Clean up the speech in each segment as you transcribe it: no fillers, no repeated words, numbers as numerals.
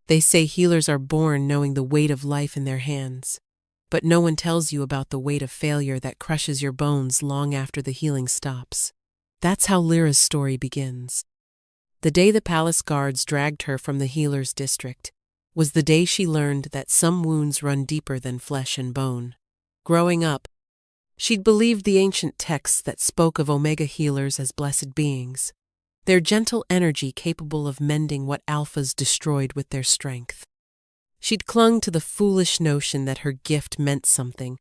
They say healers are born knowing the weight of life in their hands, but no one tells you about the weight of failure that crushes your bones long after the healing stops. That's how Lyra's story begins. The day the palace guards dragged her from the healer's district was the day she learned that some wounds run deeper than flesh and bone. Growing up, she'd believed the ancient texts that spoke of Omega healers as blessed beings, their gentle energy capable of mending what alphas destroyed with their strength. She'd clung to the foolish notion that her gift meant something,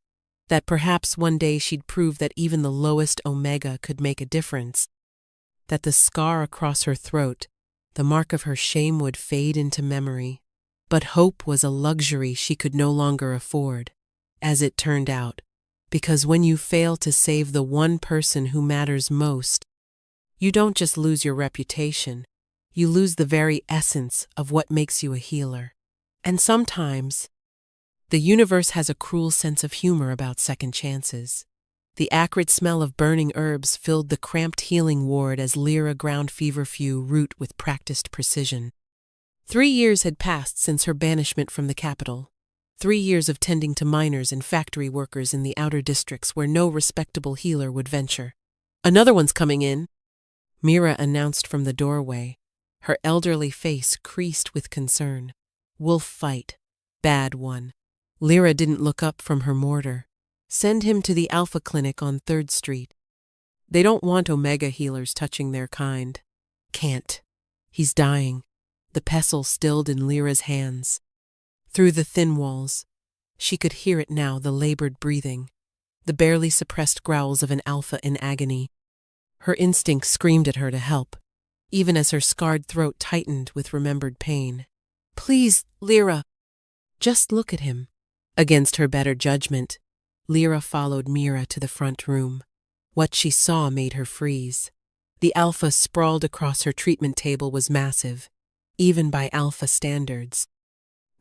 that perhaps one day she'd prove that even the lowest Omega could make a difference, that the scar across her throat, the mark of her shame, would fade into memory. But hope was a luxury she could no longer afford, as it turned out, because when you fail to save the one person who matters most, you don't just lose your reputation, you lose the very essence of what makes you a healer. And sometimes, the universe has a cruel sense of humor about second chances. The acrid smell of burning herbs filled the cramped healing ward as Lyra ground feverfew root with practiced precision. 3 years had passed since her banishment from the capital. 3 years of tending to miners and factory workers in the outer districts where no respectable healer would venture. "Another one's coming in," Mira announced from the doorway, her elderly face creased with concern. "Wolf fight. Bad one." Lyra didn't look up from her mortar. "Send him to the Alpha Clinic on 3rd Street. They don't want Omega healers touching their kind." "Can't. He's dying." The pestle stilled in Lyra's hands. Through the thin walls, she could hear it now, the labored breathing, the barely suppressed growls of an alpha in agony. Her instinct screamed at her to help, even as her scarred throat tightened with remembered pain. "Please, Lyra, just look at him." Against her better judgment, Lyra followed Mira to the front room. What she saw made her freeze. The alpha sprawled across her treatment table was massive, even by alpha standards.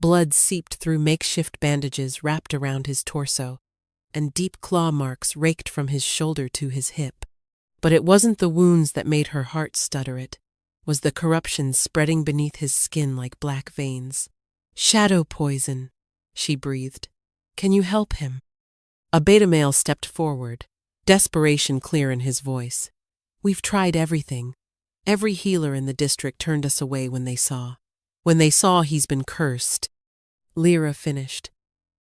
Blood seeped through makeshift bandages wrapped around his torso, and deep claw marks raked from his shoulder to his hip. But it wasn't the wounds that made her heart stutter, it was the corruption spreading beneath his skin like black veins. "Shadow poison," she breathed. "Can you help him?" A beta male stepped forward, desperation clear in his voice. "We've tried everything. Every healer in the district turned us away when they saw he's been cursed." Lyra finished.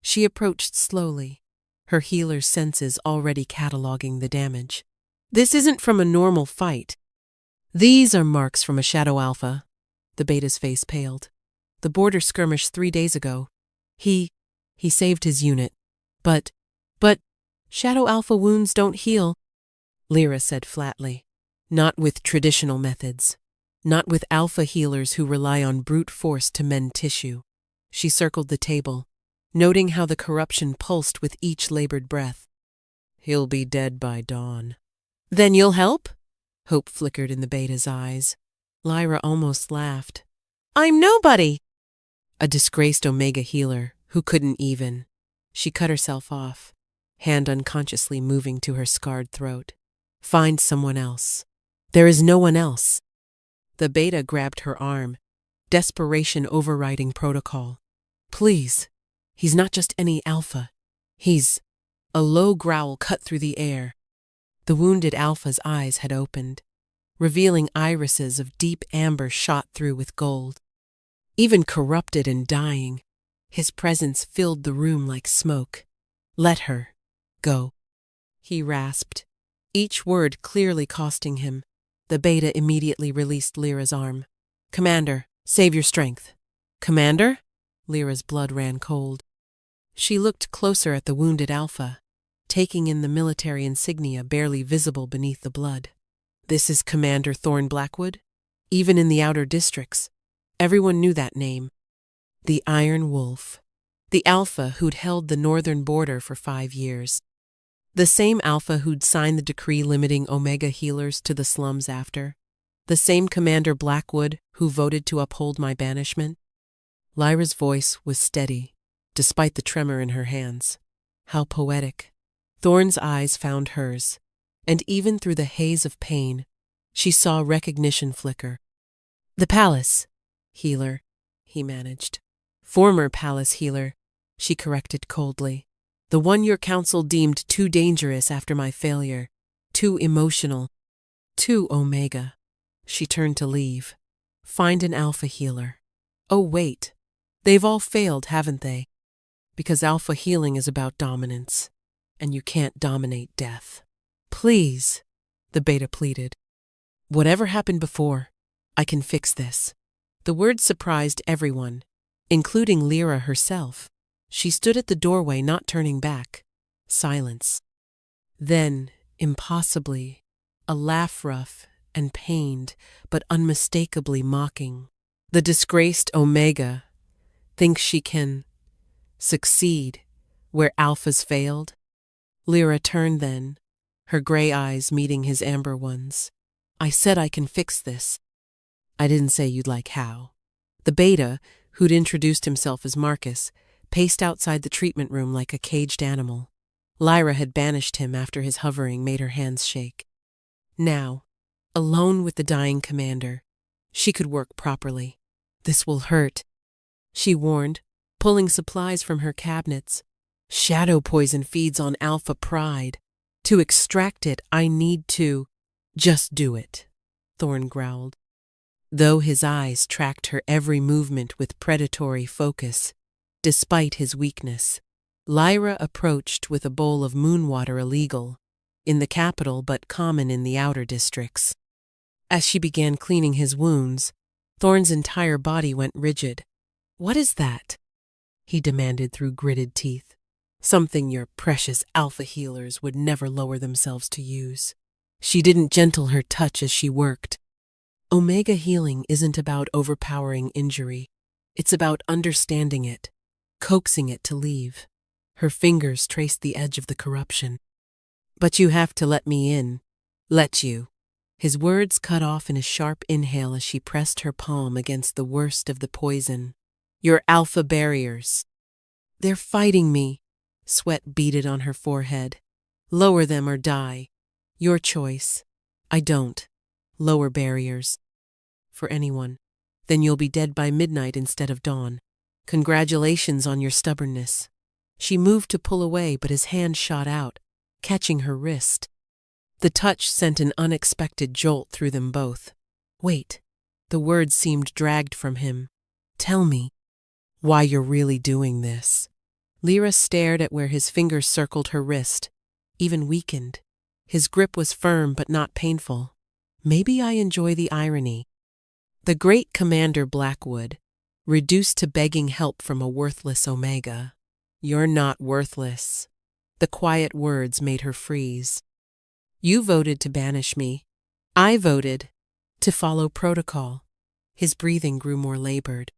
She approached slowly, her healer's senses already cataloging the damage. "This isn't from a normal fight. These are marks from a Shadow Alpha." The beta's face paled. "The border skirmish 3 days ago. He saved his unit. But Shadow Alpha wounds don't heal," Lyra said flatly. "Not with traditional methods. Not with alpha healers who rely on brute force to mend tissue." She circled the table, noting how the corruption pulsed with each labored breath. "He'll be dead by dawn." "Then you'll help?" Hope flickered in the beta's eyes. Lyra almost laughed. "I'm nobody!" A disgraced Omega healer who couldn't even. She cut herself off, hand unconsciously moving to her scarred throat. "Find someone else. There is no one else." The beta grabbed her arm, desperation overriding protocol. "Please, he's not just any alpha. He's—" A low growl cut through the air. The wounded alpha's eyes had opened, revealing irises of deep amber shot through with gold. Even corrupted and dying, his presence filled the room like smoke. "Let her go," he rasped, each word clearly costing him. The beta immediately released Lyra's arm. "Commander, save your strength." "Commander?" Lyra's blood ran cold. She looked closer at the wounded alpha, taking in the military insignia barely visible beneath the blood. "This is Commander Thorn Blackwood?" Even in the outer districts, everyone knew that name. The Iron Wolf. The alpha who'd held the northern border for 5 years. The same alpha who'd signed the decree limiting Omega healers to the slums after. The same Commander Blackwood who voted to uphold my banishment. Lyra's voice was steady, despite the tremor in her hands. How poetic. Thorn's eyes found hers, and even through the haze of pain, she saw recognition flicker. "The palace, healer," he managed. Former palace healer, she corrected coldly. The one your council deemed too dangerous after my failure, too emotional, too Omega. She turned to leave. Find an alpha healer. Oh wait, they've all failed, haven't they? Because alpha healing is about dominance, and you can't dominate death. Please, the beta pleaded. Whatever happened before, I can fix this. The words surprised everyone, including Lyra herself. She stood at the doorway, not turning back. Silence. Then, impossibly, a laugh, rough and pained, but unmistakably mocking. The disgraced Omega thinks she can succeed where alphas failed? Lyra turned then, her gray eyes meeting his amber ones. I said I can fix this. I didn't say you'd like how. The beta, who'd introduced himself as Marcus, paced outside the treatment room like a caged animal. Lyra had banished him after his hovering made her hands shake. Now, alone with the dying commander, she could work properly. This will hurt, she warned, pulling supplies from her cabinets. Shadow poison feeds on alpha pride. To extract it, I need to… Just do it, Thorn growled. Though his eyes tracked her every movement with predatory focus, despite his weakness, Lyra approached with a bowl of moonwater, illegal in the capital but common in the outer districts. As she began cleaning his wounds, Thorn's entire body went rigid. What is that? He demanded through gritted teeth. Something your precious alpha healers would never lower themselves to use. She didn't gentle her touch as she worked. Omega healing isn't about overpowering injury. It's about understanding it, coaxing it to leave. Her fingers traced the edge of the corruption. But you have to let me in. Let you. His words cut off in a sharp inhale as she pressed her palm against the worst of the poison. Your alpha barriers. They're fighting me. Sweat beaded on her forehead. Lower them or die. Your choice. I don't. Lower barriers. For anyone. Then you'll be dead by midnight instead of dawn. Congratulations on your stubbornness. She moved to pull away, but his hand shot out, catching her wrist. The touch sent an unexpected jolt through them both. Wait. The words seemed dragged from him. Tell me why you're really doing this. Lyra stared at where his fingers circled her wrist, even weakened. His grip was firm but not painful. Maybe I enjoy the irony. The great Commander Blackwood, reduced to begging help from a worthless Omega. You're not worthless. The quiet words made her freeze. You voted to banish me. I voted to follow protocol. His breathing grew more labored.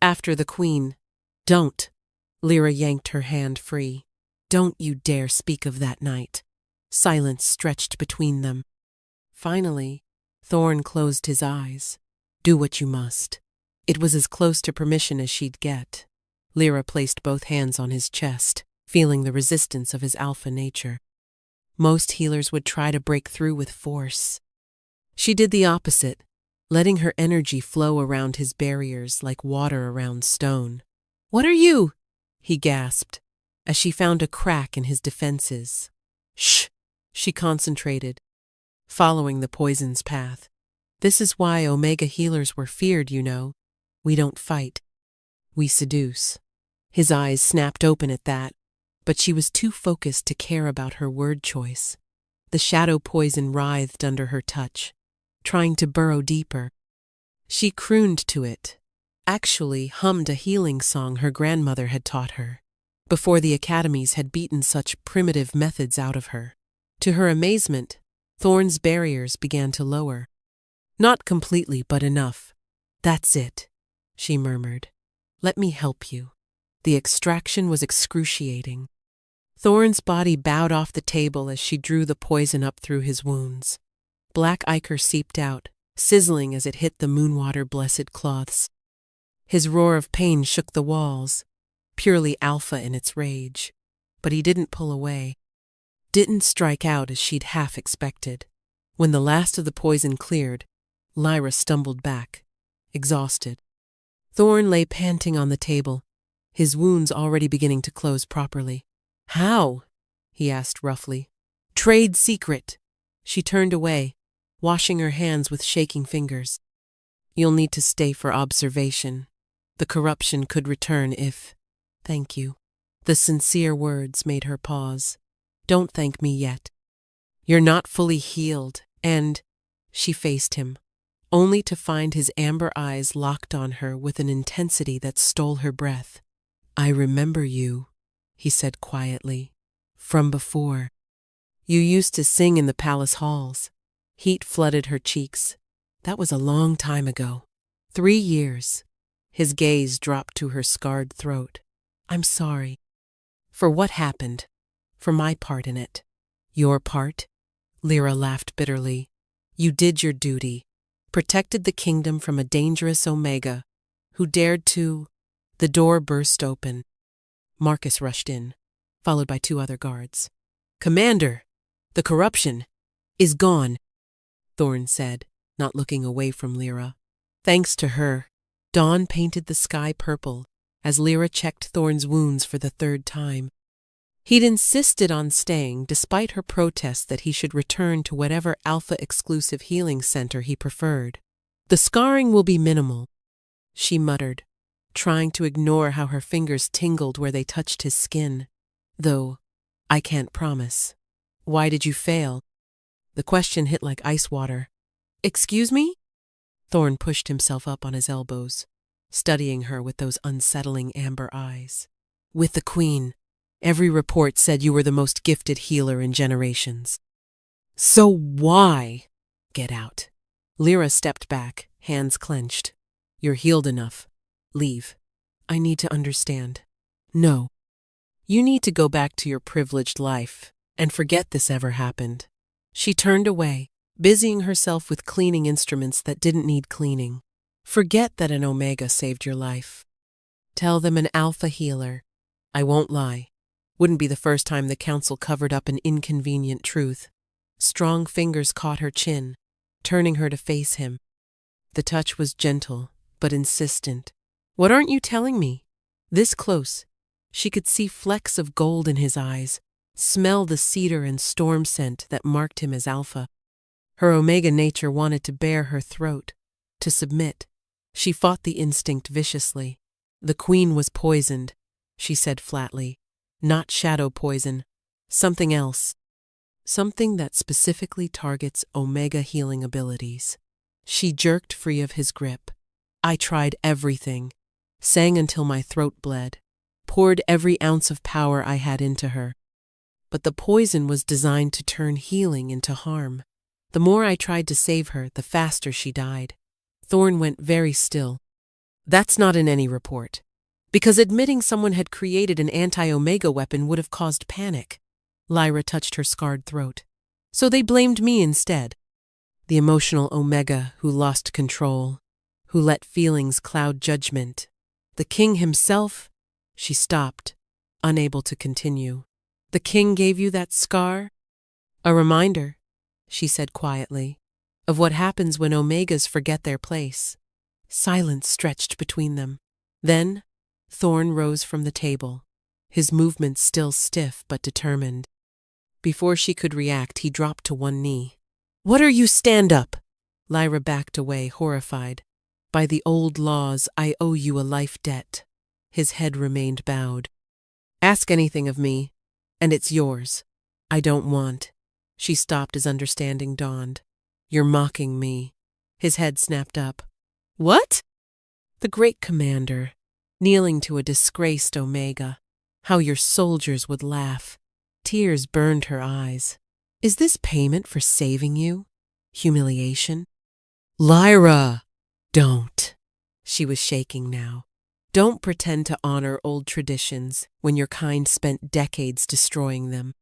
After the Queen. Don't. Lyra yanked her hand free. Don't you dare speak of that night. Silence stretched between them. Finally, Thorn closed his eyes. Do what you must. It was as close to permission as she'd get. Lyra placed both hands on his chest, feeling the resistance of his alpha nature. Most healers would try to break through with force. She did the opposite, letting her energy flow around his barriers like water around stone. What are you? He gasped, as she found a crack in his defenses. Shh! She concentrated, following the poison's path. This is why Omega healers were feared, you know. We don't fight. We seduce. His eyes snapped open at that, but she was too focused to care about her word choice. The shadow poison writhed under her touch, trying to burrow deeper. She crooned to it, actually hummed a healing song her grandmother had taught her, before the academies had beaten such primitive methods out of her. To her amazement, Thorn's barriers began to lower. Not completely, but enough. That's it, she murmured. Let me help you. The extraction was excruciating. Thorn's body bowed off the table as she drew the poison up through his wounds. Black ichor seeped out, sizzling as it hit the moonwater blessed cloths. His roar of pain shook the walls, purely alpha in its rage. But he didn't pull away. Didn't strike out as she'd half expected. When the last of the poison cleared, Lyra stumbled back, exhausted. Thorn lay panting on the table, his wounds already beginning to close properly. How? He asked roughly. Trade secret. She turned away, washing her hands with shaking fingers. You'll need to stay for observation. The corruption could return if… Thank you. The sincere words made her pause. Don't thank me yet. You're not fully healed, and… She faced him, only to find his amber eyes locked on her with an intensity that stole her breath. I remember you, he said quietly, from before. You used to sing in the palace halls. Heat flooded her cheeks. That was a long time ago. 3 years. His gaze dropped to her scarred throat. I'm sorry. For what happened? For my part in it. Your part? Lyra laughed bitterly. You did your duty. Protected the kingdom from a dangerous Omega, who dared to… The door burst open. Marcus rushed in, followed by 2 other guards. Commander, the corruption is gone, Thorn said, not looking away from Lyra. Thanks to her. Dawn painted the sky purple as Lyra checked Thorn's wounds for the 3rd time. He'd insisted on staying despite her protest that he should return to whatever Alpha-exclusive healing center he preferred. The scarring will be minimal, she muttered, trying to ignore how her fingers tingled where they touched his skin. Though, I can't promise. Why did you fail? The question hit like ice water. Excuse me? Thorn pushed himself up on his elbows, studying her with those unsettling amber eyes. With the Queen. Every report said you were the most gifted healer in generations. So why? Get out. Lyra stepped back, hands clenched. You're healed enough. Leave. I need to understand. No. You need to go back to your privileged life and forget this ever happened. She turned away, busying herself with cleaning instruments that didn't need cleaning. Forget that an Omega saved your life. Tell them an Alpha healer. I won't lie. Wouldn't be the first time the council covered up an inconvenient truth. Strong fingers caught her chin, turning her to face him. The touch was gentle, but insistent. What aren't you telling me? This close, she could see flecks of gold in his eyes, smell the cedar and storm scent that marked him as Alpha. Her Omega nature wanted to bare her throat, to submit. She fought the instinct viciously. The Queen was poisoned, she said flatly. Not shadow poison, something else. Something that specifically targets Omega healing abilities. She jerked free of his grip. I tried everything, sang until my throat bled, poured every ounce of power I had into her. But the poison was designed to turn healing into harm. The more I tried to save her, the faster she died. Thorn went very still. That's not in any report. Because admitting someone had created an anti-Omega weapon would have caused panic. Lyra touched her scarred throat. So they blamed me instead. The emotional Omega who lost control, who let feelings cloud judgment. The king himself… She stopped, unable to continue. The king gave you that scar? A reminder, she said quietly, of what happens when Omegas forget their place. Silence stretched between them. Then, Thorn rose from the table, his movements still stiff but determined. Before she could react, he dropped to one knee. What are you… Stand up! Lyra backed away, horrified. By the old laws, I owe you a life debt. His head remained bowed. Ask anything of me, and it's yours. I don't want. She stopped as understanding dawned. You're mocking me. His head snapped up. What? The great commander, kneeling to a disgraced Omega. How your soldiers would laugh. Tears burned her eyes. Is this payment for saving you? Humiliation? Lyra! Don't. She was shaking now. Don't pretend to honor old traditions when your kind spent decades destroying them.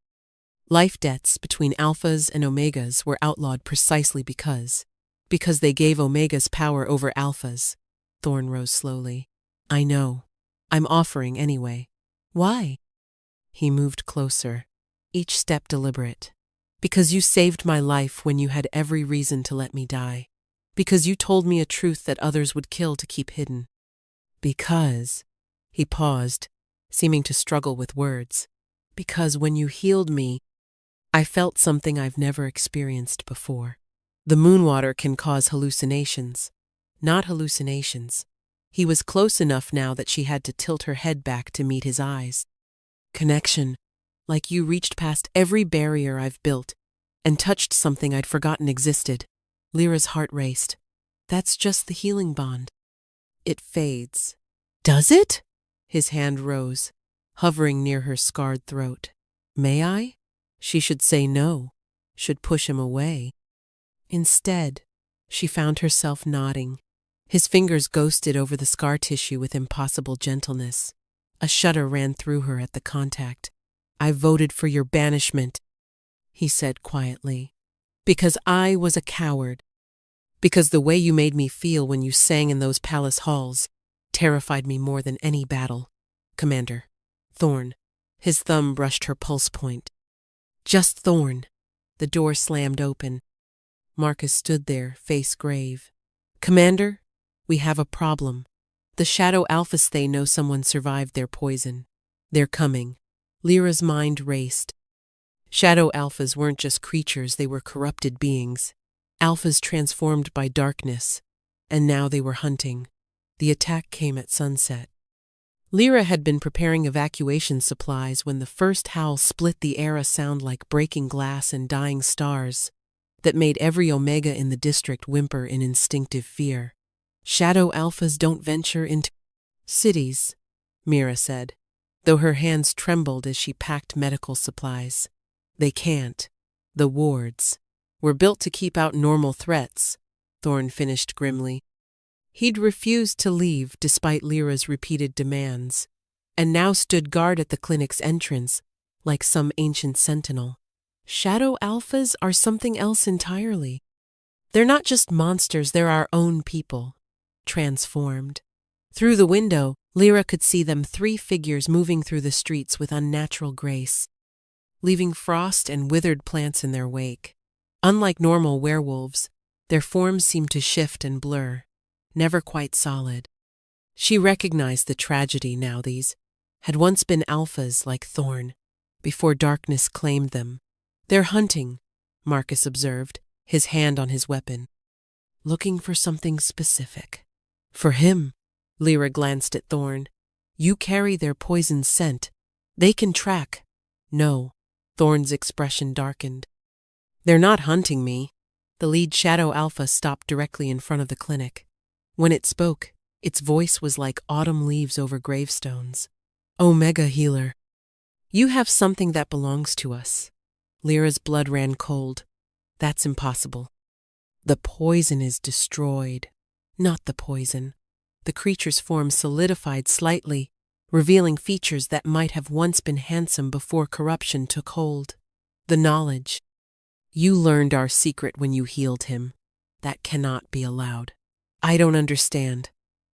Life debts between Alphas and Omegas were outlawed precisely because they gave Omegas power over Alphas. Thorn rose slowly. I know. I'm offering anyway. Why? He moved closer, each step deliberate. Because you saved my life when you had every reason to let me die. Because you told me a truth that others would kill to keep hidden. Because, he paused, seeming to struggle with words. Because when you healed me, I felt something I've never experienced before. The moon water can cause hallucinations. Not hallucinations. He was close enough now that she had to tilt her head back to meet his eyes. Connection. Like you reached past every barrier I've built and touched something I'd forgotten existed. Lyra's heart raced. That's just the healing bond. It fades. Does it? His hand rose, hovering near her scarred throat. May I? She should say no, should push him away. Instead, she found herself nodding. His fingers ghosted over the scar tissue with impossible gentleness. A shudder ran through her at the contact. I voted for your banishment, he said quietly. Because I was a coward. Because the way you made me feel when you sang in those palace halls terrified me more than any battle. Commander. Thorn. His thumb brushed her pulse point. Just Thorn. The door slammed open. Marcus stood there, face grave. Commander, we have a problem. The Shadow Alphas, they know someone survived their poison. They're coming. Lyra's mind raced. Shadow Alphas weren't just creatures, they were corrupted beings. Alphas transformed by darkness. And now they were hunting. The attack came at sunset. Lyra had been preparing evacuation supplies when the first howl split the air, a sound like breaking glass and dying stars that made every Omega in the district whimper in instinctive fear. Shadow Alphas don't venture into cities, Mira said, though her hands trembled as she packed medical supplies. They can't. The wards were built to keep out normal threats, Thorn finished grimly. He'd refused to leave despite Lyra's repeated demands, and now stood guard at the clinic's entrance like some ancient sentinel. Shadow Alphas are something else entirely. They're not just monsters, they're our own people, transformed. Through the window, Lyra could see them, 3 figures moving through the streets with unnatural grace, leaving frost and withered plants in their wake. Unlike normal werewolves, their forms seemed to shift and blur, never quite solid. She recognized the tragedy now. These had once been alphas like Thorn, before darkness claimed them. They're hunting, Marcus observed, his hand on his weapon. Looking for something specific. For him, Lyra glanced at Thorn. You carry their poison scent. They can track. No, Thorn's expression darkened. They're not hunting me. The lead Shadow Alpha stopped directly in front of the clinic. When it spoke, its voice was like autumn leaves over gravestones. Omega Healer. You have something that belongs to us. Lyra's blood ran cold. That's impossible. The poison is destroyed. Not the poison. The creature's form solidified slightly, revealing features that might have once been handsome before corruption took hold. The knowledge. You learned our secret when you healed him. That cannot be allowed. I don't understand.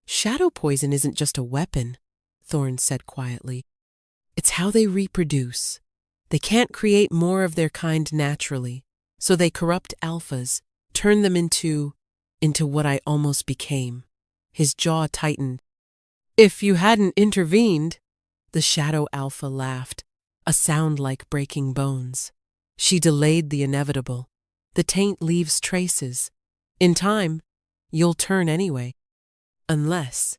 Shadow poison isn't just a weapon, Thorn said quietly. It's how they reproduce. They can't create more of their kind naturally, so they corrupt alphas, turn them into what I almost became. His jaw tightened. If you hadn't intervened, the Shadow Alpha laughed, a sound like breaking bones. She delayed the inevitable. The taint leaves traces. In time, you'll turn anyway. Unless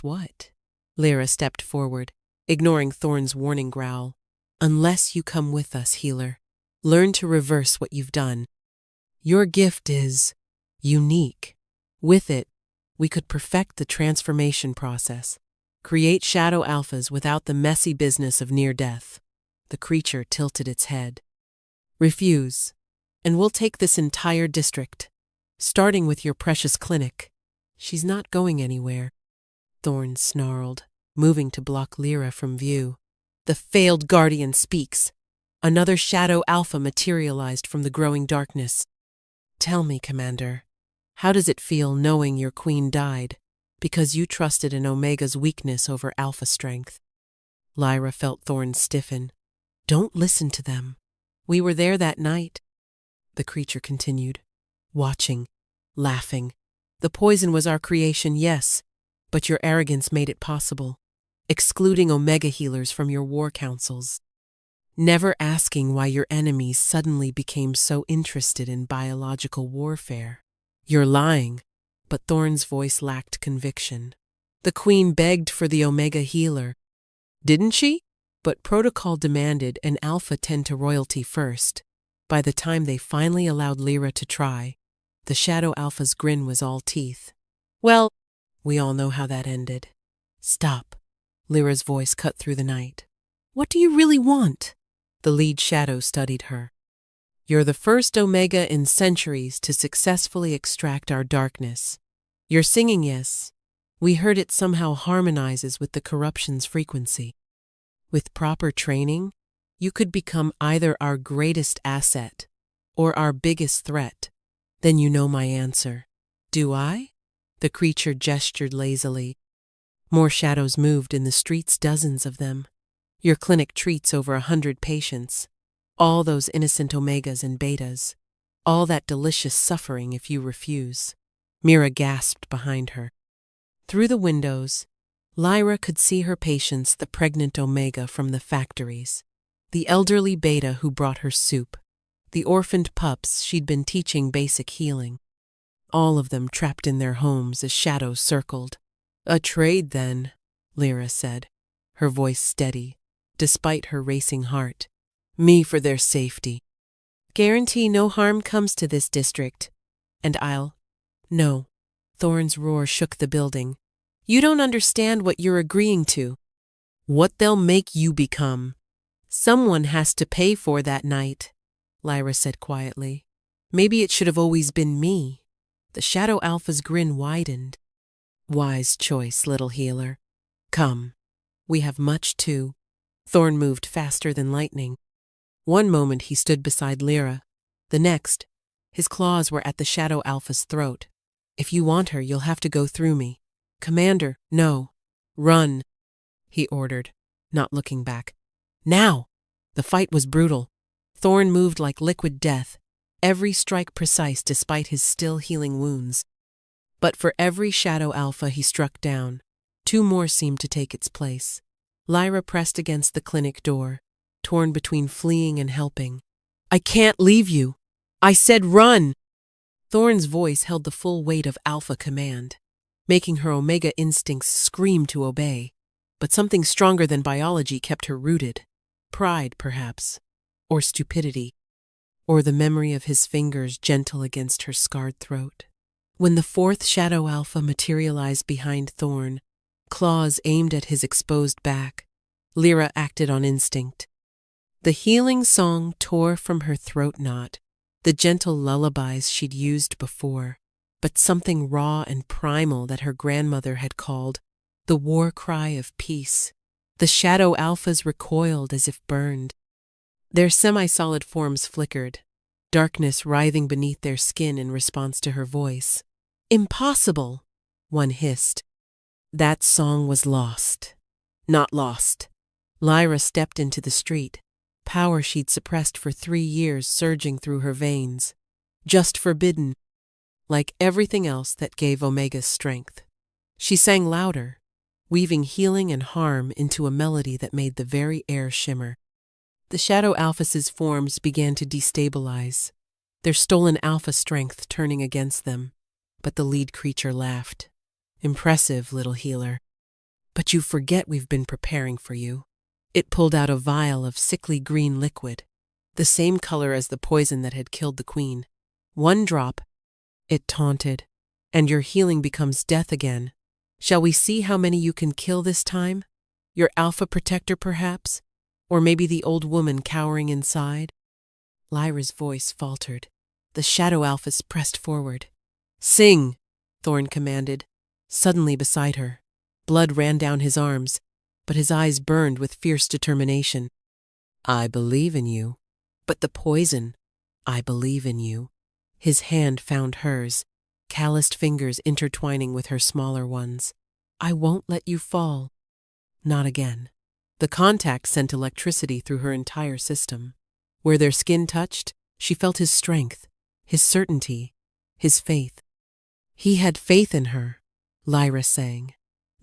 what? Lyra stepped forward, ignoring Thorn's warning growl. Unless you come with us, healer. Learn to reverse what you've done. Your gift is unique. With it, we could perfect the transformation process, create Shadow Alphas without the messy business of near death. The creature tilted its head. Refuse, and we'll take this entire district, starting with your precious clinic. She's not going anywhere. Thorn snarled, moving to block Lyra from view. The failed guardian speaks. Another Shadow Alpha materialized from the growing darkness. Tell me, Commander, how does it feel knowing your queen died because you trusted an Omega's weakness over Alpha strength? Lyra felt Thorn stiffen. Don't listen to them. We were there that night, the creature continued, watching, laughing. The poison was our creation, yes, but your arrogance made it possible, excluding Omega healers from your war councils. Never asking why your enemies suddenly became so interested in biological warfare. You're lying, but Thorn's voice lacked conviction. The Queen begged for the Omega healer. Didn't she? But protocol demanded an Alpha tend to royalty first. By the time they finally allowed Lyra to try, the Shadow Alpha's grin was all teeth. Well, we all know how that ended. Stop. Lyra's voice cut through the night. What do you really want? The lead shadow studied her. You're the first Omega in centuries to successfully extract our darkness. Your singing, yes. We heard it somehow harmonizes with the corruption's frequency. With proper training, you could become either our greatest asset or our biggest threat. Then you know my answer. Do I? The creature gestured lazily. More shadows moved in the streets, dozens of them. Your clinic treats over 100 patients. All those innocent Omegas and Betas. All that delicious suffering if you refuse. Mira gasped behind her. Through the windows, Lyra could see her patients, the pregnant Omega from the factories, the elderly Beta who brought her soup, the orphaned pups she'd been teaching basic healing. All of them trapped in their homes as shadows circled. A trade, then, Lyra said, her voice steady, despite her racing heart. Me for their safety. Guarantee no harm comes to this district. And I'll... No. Thorn's roar shook the building. You don't understand what you're agreeing to. What they'll make you become. Someone has to pay for that night, Lyra said quietly. Maybe it should have always been me. The Shadow Alpha's grin widened. Wise choice, little healer. Come. We have much too. Thorn moved faster than lightning. One moment he stood beside Lyra. The next, his claws were at the Shadow Alpha's throat. If you want her, you'll have to go through me. Commander, no. Run, he ordered, not looking back. Now! The fight was brutal. Thorn moved like liquid death, every strike precise despite his still healing wounds. But for every Shadow Alpha he struck down, 2 more seemed to take its place. Lyra pressed against the clinic door, torn between fleeing and helping. I can't leave you. I said run! Thorn's voice held the full weight of Alpha command, making her Omega instincts scream to obey. But something stronger than biology kept her rooted. Pride, perhaps, or stupidity, or the memory of his fingers gentle against her scarred throat. When the 4th Shadow Alpha materialized behind Thorn, claws aimed at his exposed back, Lyra acted on instinct. The healing song tore from her throat knot, the gentle lullabies she'd used before, but something raw and primal that her grandmother had called the war cry of peace. The Shadow Alphas recoiled as if burned. Their semi-solid forms flickered, darkness writhing beneath their skin in response to her voice. Impossible, one hissed. That song was lost. Not lost. Lyra stepped into the street, power she'd suppressed for 3 years surging through her veins. Just forbidden, like everything else that gave Omega's strength. She sang louder, weaving healing and harm into a melody that made the very air shimmer. The Shadow Alphas' forms began to destabilize, their stolen alpha strength turning against them. But the lead creature laughed. Impressive, little healer. But you forget we've been preparing for you. It pulled out a vial of sickly green liquid, the same color as the poison that had killed the queen. 1 drop, it taunted, and your healing becomes death again. Shall we see how many you can kill this time? Your alpha protector, perhaps? Or maybe the old woman cowering inside? Lyra's voice faltered. The Shadow Alphas pressed forward. Sing, Thorn commanded, suddenly beside her. Blood ran down his arms, but his eyes burned with fierce determination. I believe in you. But the poison, I believe in you. His hand found hers, calloused fingers intertwining with her smaller ones. I won't let you fall. Not again. The contact sent electricity through her entire system. Where their skin touched, she felt his strength, his certainty, his faith. He had faith in her, Lyra sang.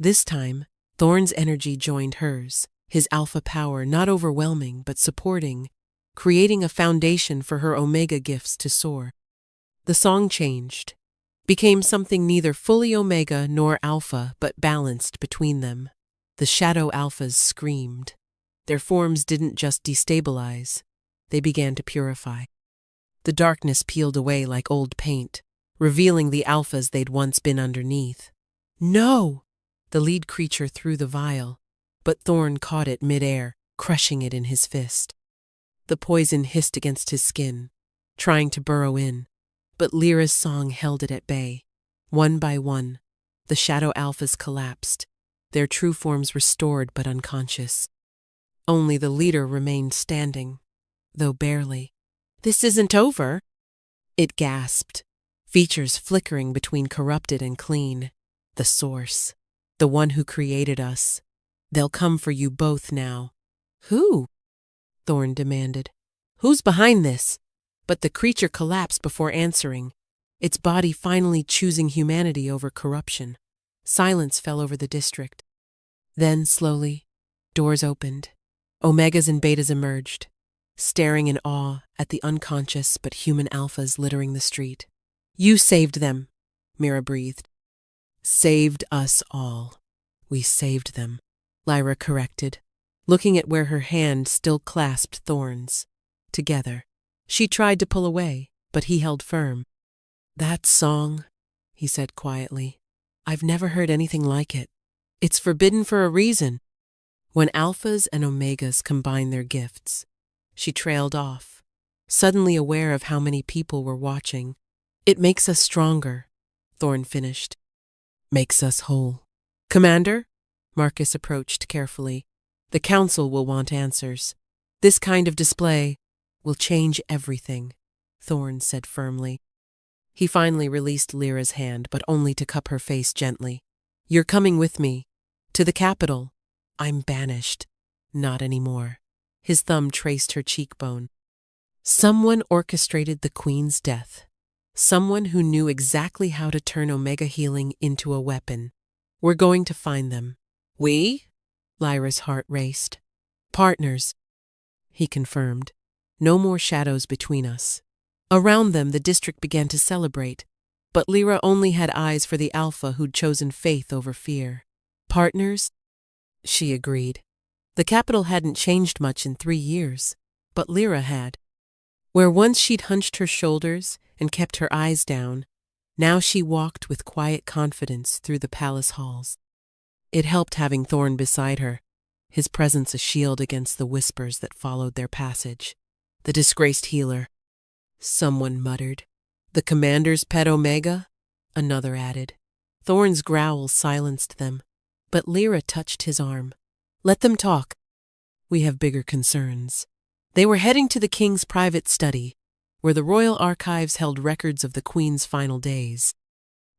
This time, Thorn's energy joined hers, his alpha power not overwhelming but supporting, creating a foundation for her omega gifts to soar. The song changed, became something neither fully omega nor alpha but balanced between them. The shadow alphas screamed. Their forms didn't just destabilize, they began to purify. The darkness peeled away like old paint, revealing the alphas they'd once been underneath. No! The lead creature threw the vial, but Thorn caught it mid-air, crushing it in his fist. The poison hissed against his skin, trying to burrow in, but Lyra's song held it at bay. One by one, the shadow alphas collapsed, their true forms restored but unconscious. Only the leader remained standing, though barely. "This isn't over," it gasped, features flickering between corrupted and clean. "The source, the one who created us. They'll come for you both now." "Who?" Thorn demanded. "Who's behind this?" But the creature collapsed before answering, its body finally choosing humanity over corruption. Silence fell over the district. Then, slowly, doors opened. Omegas and betas emerged, staring in awe at the unconscious but human alphas littering the street. "You saved them," Mira breathed. "Saved us all. We saved them," Lyra corrected, looking at where her hand still clasped Thorn's. Together. She tried to pull away, but he held firm. "That song," he said quietly, "I've never heard anything like it. It's forbidden for a reason." When alphas and omegas combine their gifts, she trailed off, suddenly aware of how many people were watching. "It makes us stronger," Thorn finished. "Makes us whole." "Commander?" Marcus approached carefully. "The council will want answers. This kind of display will change everything," Thorn said firmly. He finally released Lyra's hand, but only to cup her face gently. "You're coming with me. To the capital." "I'm banished." "Not anymore." His thumb traced her cheekbone. "Someone orchestrated the Queen's death. Someone who knew exactly how to turn Omega healing into a weapon. We're going to find them." "We?" Lyra's heart raced. "Partners," he confirmed. "No more shadows between us." Around them, the district began to celebrate, but Lyra only had eyes for the alpha who'd chosen faith over fear. "Partners?" she agreed. The capital hadn't changed much in 3 years, but Lyra had. Where once she'd hunched her shoulders and kept her eyes down, now she walked with quiet confidence through the palace halls. It helped having Thorn beside her, his presence a shield against the whispers that followed their passage. "The disgraced healer," someone muttered. "The commander's pet Omega," another added. Thorn's growl silenced them, but Lyra touched his arm. "Let them talk. We have bigger concerns." They were heading to the king's private study, where the royal archives held records of the queen's final days.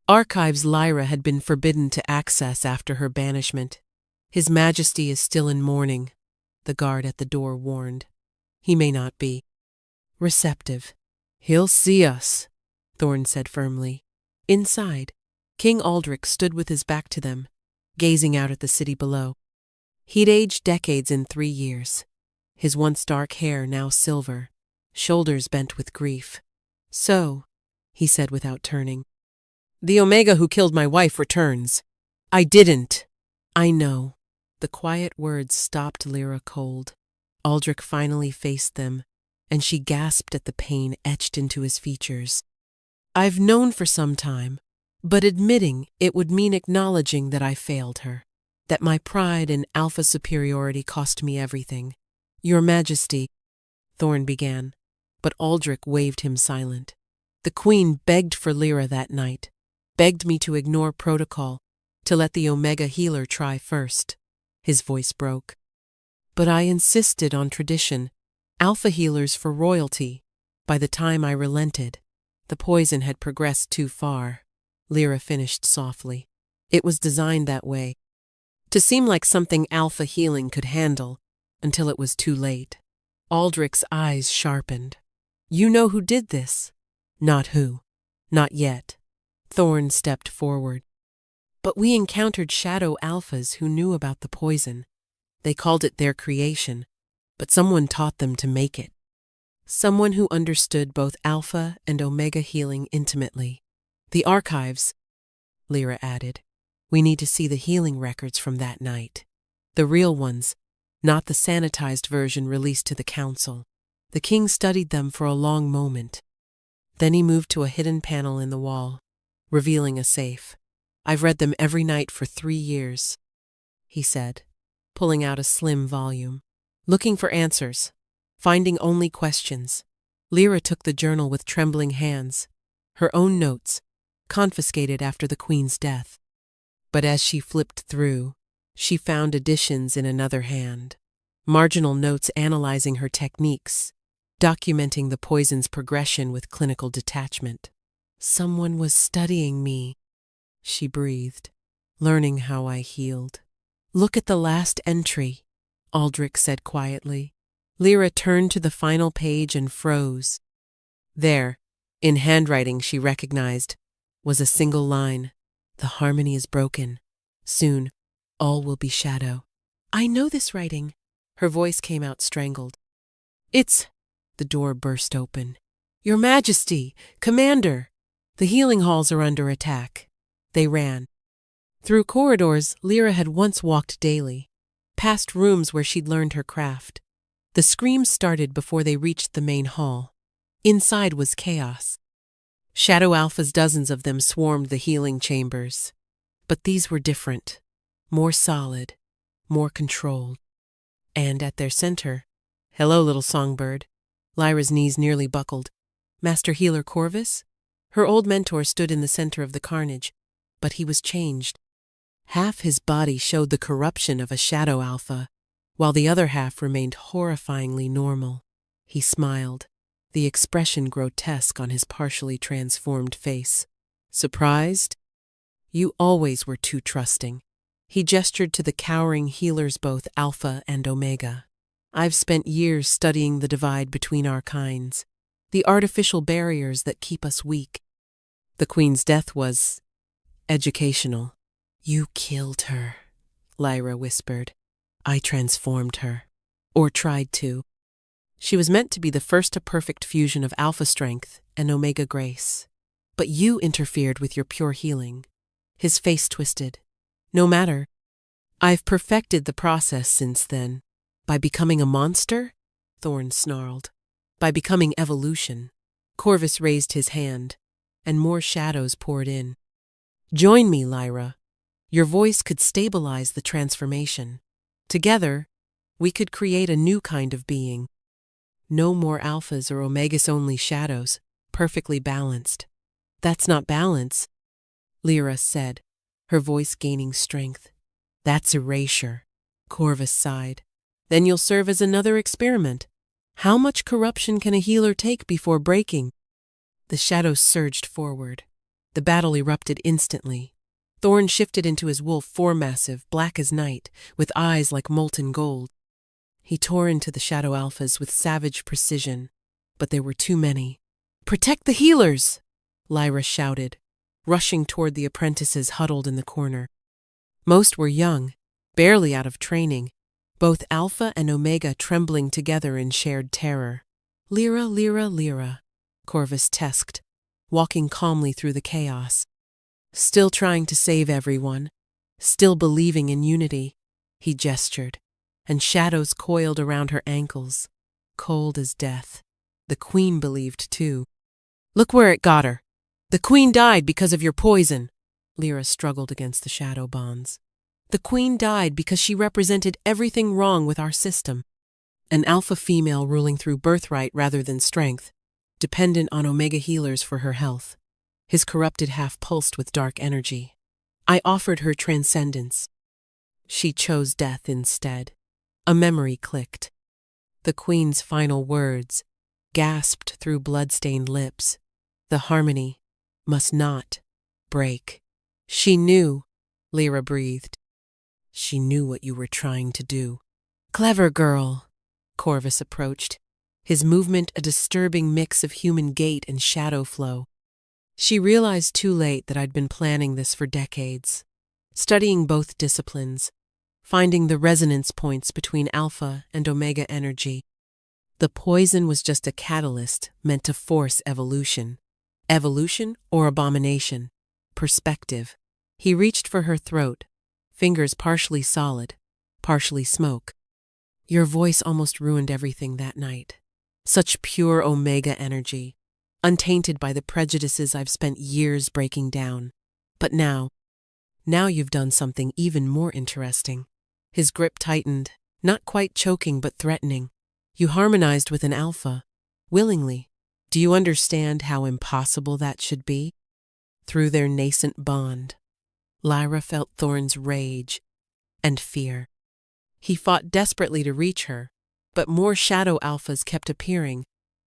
Archives Lyra had been forbidden to access after her banishment. "His Majesty is still in mourning," the guard at the door warned. "He may not be receptive." "He'll see us," Thorn said firmly. Inside, King Aldrich stood with his back to them, gazing out at the city below. He'd aged decades in 3 years, his once dark hair now silver, shoulders bent with grief. "So," he said without turning, "the Omega who killed my wife returns." "I didn't." "I know." The quiet words stopped Lyra cold. Aldrich finally faced them, and she gasped at the pain etched into his features. "I've known for some time, but admitting it would mean acknowledging that I failed her, that my pride and alpha superiority cost me everything. Your Majesty," Thorn began, but Aldrich waved him silent. "The Queen begged for Lyra that night, begged me to ignore protocol, to let the Omega healer try first." His voice broke. "But I insisted on tradition, alpha healers for royalty. By the time I relented, the poison had progressed too far," Lyra finished softly. "It was designed that way, to seem like something alpha healing could handle, until it was too late." Aldrich's eyes sharpened. "You know who did this?" "Not who. Not yet." Thorn stepped forward. But we encountered shadow alphas who knew about the poison. They called it their creation, but someone taught them to make it. Someone who understood both alpha and omega healing intimately. The archives, Lyra added. We need to see the healing records from that night. The real ones, not the sanitized version released to the council. The king studied them for a long moment. Then he moved to a hidden panel in the wall, revealing a safe. I've read them every night for 3 years, he said, pulling out a slim volume. Looking for answers, finding only questions. Lyra took the journal with trembling hands, her own notes, confiscated after the queen's death. But as she flipped through, she found additions in another hand, marginal notes analyzing her techniques, documenting the poison's progression with clinical detachment. Someone was studying me, she breathed, learning how I healed. Look at the last entry, Aldrich said quietly. Lyra turned to the final page and froze. There, in handwriting she recognized, was a single line. The harmony is broken. Soon, all will be shadow. I know this writing. Her voice came out strangled. It's... The door burst open. Your Majesty, Commander! The healing halls are under attack. They ran. Through corridors Lyra had once walked daily, past rooms where she'd learned her craft. The screams started before they reached the main hall. Inside was chaos. Shadow alphas, dozens of them, swarmed the healing chambers. But these were different, more solid, more controlled. And at their center, hello, little songbird. Lyra's knees nearly buckled. Master Healer Corvus? Her old mentor stood in the center of the carnage, but he was changed. Half his body showed the corruption of a shadow alpha, while the other half remained horrifyingly normal. He smiled, the expression grotesque on his partially transformed face. Surprised? You always were too trusting. He gestured to the cowering healers, both Alpha and Omega. I've spent years studying the divide between our kinds, the artificial barriers that keep us weak. The Queen's death was educational. You killed her, Lyra whispered. I transformed her, or tried to. She was meant to be the first a perfect fusion of Alpha strength and Omega grace. But you interfered with your pure healing. His face twisted. No matter. I've perfected the process since then. By becoming a monster? Thorn snarled. By becoming evolution. Corvus raised his hand, and more shadows poured in. Join me, Lyra. Your voice could stabilize the transformation. Together, we could create a new kind of being. No more alphas or omegas, only shadows, perfectly balanced. That's not balance, Lyra said, her voice gaining strength. That's erasure, Corvus sighed. Then you'll serve as another experiment. How much corruption can a healer take before breaking? The shadows surged forward. The battle erupted instantly. Thorn shifted into his wolf form, massive, black as night, with eyes like molten gold. He tore into the shadow alphas with savage precision, but there were too many. Protect the healers! Lyra shouted, rushing toward the apprentices huddled in the corner. Most were young, barely out of training, both Alpha and Omega trembling together in shared terror. Lyra, Lyra, Lyra, Corvus tesked, walking calmly through the chaos. Still trying to save everyone, still believing in unity, he gestured, and shadows coiled around her ankles, cold as death. The Queen believed too. Look where it got her. The Queen died because of your poison. Lyra struggled against the shadow bonds. The Queen died because she represented everything wrong with our system. An alpha female ruling through birthright rather than strength, dependent on Omega healers for her health. His corrupted half pulsed with dark energy. I offered her transcendence. She chose death instead. A memory clicked. The Queen's final words, gasped through blood-stained lips. The harmony must not break. She knew, Lyra breathed. She knew what you were trying to do. Clever girl, Corvus approached, his movement a disturbing mix of human gait and shadow flow. She realized too late that I'd been planning this for decades. studying both disciplines, finding the resonance points between alpha and omega energy. The poison was just a catalyst meant to force evolution. Evolution or abomination? Perspective. He reached for her throat, fingers partially solid, partially smoke. Your voice almost ruined everything that night. Such pure omega energy, untainted by the prejudices I've spent years breaking down. But now you've done something even more interesting. His grip tightened, not quite choking but threatening. You harmonized with an alpha, willingly. Do you understand how impossible that should be? Through their nascent bond, Lyra felt Thorn's rage and fear. He fought desperately to reach her, but more shadow alphas kept appearing,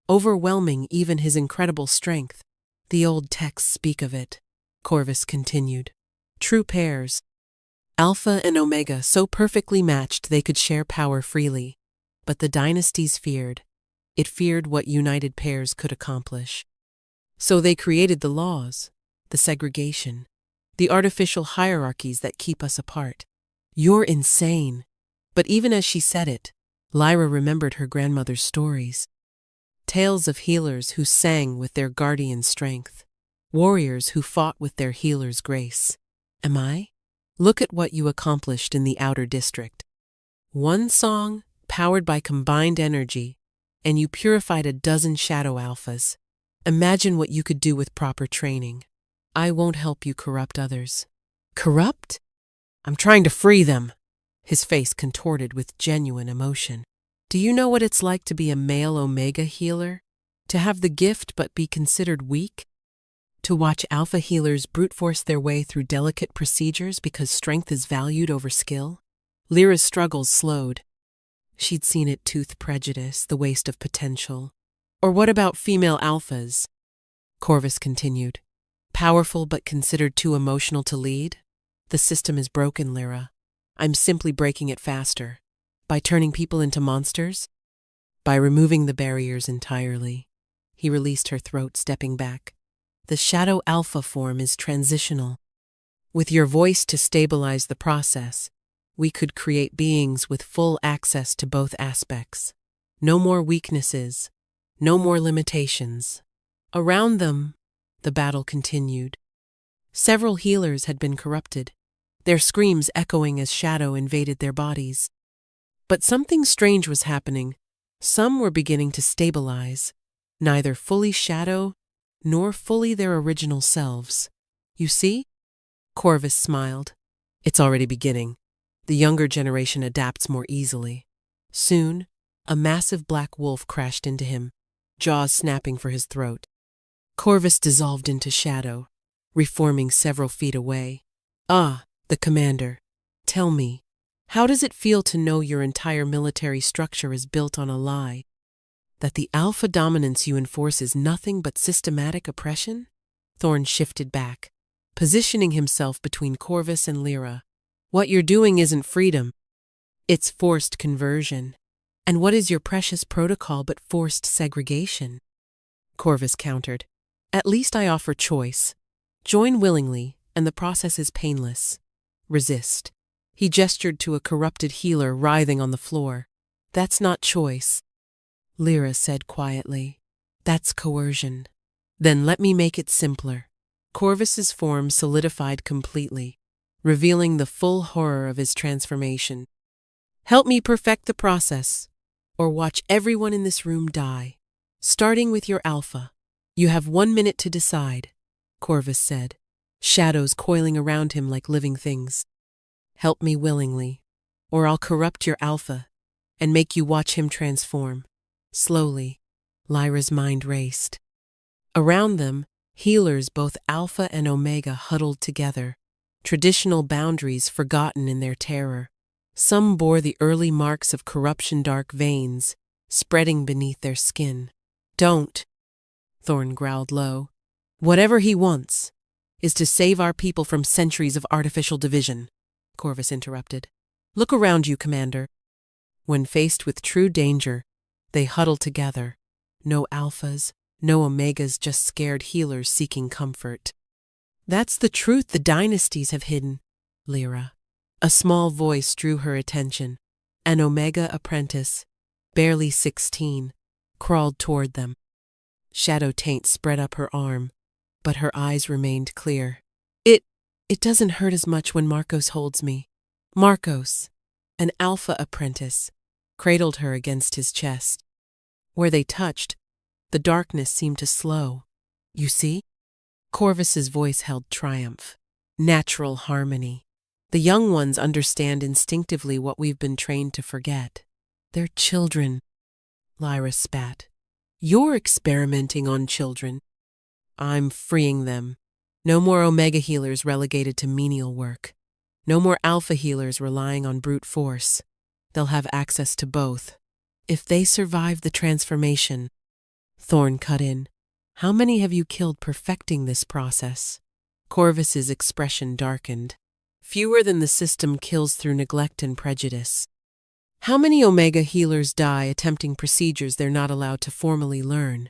overwhelming even his incredible strength. The old texts speak of it, Corvus continued. True pairs, Alpha and Omega, so perfectly matched they could share power freely. But the dynasties feared. It feared what united pairs could accomplish. So they created the laws, the segregation, the artificial hierarchies that keep us apart. You're insane. But even as she said it, Lyra remembered her grandmother's stories. Tales of healers who sang with their guardian strength, warriors who fought with their healer's grace. Am I? Look at what you accomplished in the outer district. One song, powered by combined energy, and you purified a dozen shadow alphas. Imagine what you could do with proper training. I won't help you corrupt others. Corrupt? I'm trying to free them. His face contorted with genuine emotion. Do you know what it's like to be a male Omega healer? To have the gift but be considered weak? To watch alpha healers brute force their way through delicate procedures because strength is valued over skill? Lyra's struggles slowed. She'd seen it: tooth prejudice, the waste of potential. Or what about female alphas? Corvus continued. Powerful but considered too emotional to lead? The system is broken, Lyra. I'm simply breaking it faster. By turning people into monsters? By removing the barriers entirely. He released her throat, stepping back. The shadow alpha form is transitional. With your voice to stabilize the process, we could create beings with full access to both aspects. No more weaknesses, no more limitations. Around them, the battle continued. Several healers had been corrupted, their screams echoing as shadow invaded their bodies. But something strange was happening. Some were beginning to stabilize, neither fully shadow nor fully their original selves. You see? Corvus smiled. It's already beginning. The younger generation adapts more easily. Soon, a massive black wolf crashed into him, jaws snapping for his throat. Corvus dissolved into shadow, reforming several feet away. Ah, the commander. Tell me, how does it feel to know your entire military structure is built on a lie? That the alpha dominance you enforce is nothing but systematic oppression? Thorn shifted back, positioning himself between Corvus and Lyra. What you're doing isn't freedom. It's forced conversion. And what is your precious protocol but forced segregation? Corvus countered. At least I offer choice. Join willingly, and the process is painless. Resist. He gestured to a corrupted healer writhing on the floor. That's not choice. Lyra said quietly. That's coercion. Then let me make it simpler. Corvus's form solidified completely, revealing the full horror of his transformation. Help me perfect the process, or watch everyone in this room die. Starting with your alpha. You have 1 minute to decide, Corvus said, shadows coiling around him like living things. Help me willingly, or I'll corrupt your alpha and make you watch him transform. Slowly, Lyra's mind raced. Around them, healers both alpha and omega huddled together, traditional boundaries forgotten in their terror. Some bore the early marks of corruption, dark veins spreading beneath their skin. Don't, Thorn growled low. Whatever he wants is to save our people from centuries of artificial division, Corvus interrupted. Look around you, Commander. When faced with true danger, they huddle together. No alphas, no omegas, just scared healers seeking comfort. That's the truth the dynasties have hidden. Lyra. A small voice drew her attention. An Omega apprentice, barely 16, crawled toward them. Shadow taint spread up her arm, but her eyes remained clear. It doesn't hurt as much when Marcos holds me. Marcos, an Alpha apprentice, cradled her against his chest. Where they touched, the darkness seemed to slow. You see? Corvus's voice held triumph. Natural harmony. The young ones understand instinctively what we've been trained to forget. They're children. Lyra spat. You're experimenting on children. I'm freeing them. No more Omega healers relegated to menial work. No more Alpha healers relying on brute force. They'll have access to both. If they survive the transformation. Thorn cut in. How many have you killed perfecting this process? Corvus's expression darkened. Fewer than the system kills through neglect and prejudice. How many Omega healers die attempting procedures they're not allowed to formally learn?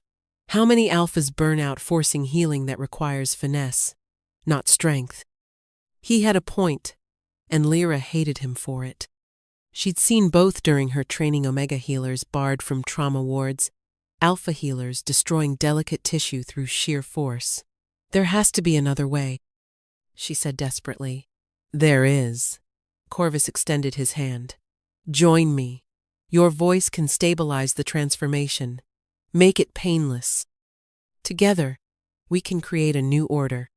How many Alphas burn out forcing healing that requires finesse, not strength? He had a point, and Lyra hated him for it. She'd seen both during her training Omega healers barred from trauma wards, Alpha healers destroying delicate tissue through sheer force. There has to be another way, she said desperately. There is. Corvus extended his hand. Join me. Your voice can stabilize the transformation. Make it painless. Together, we can create a new order,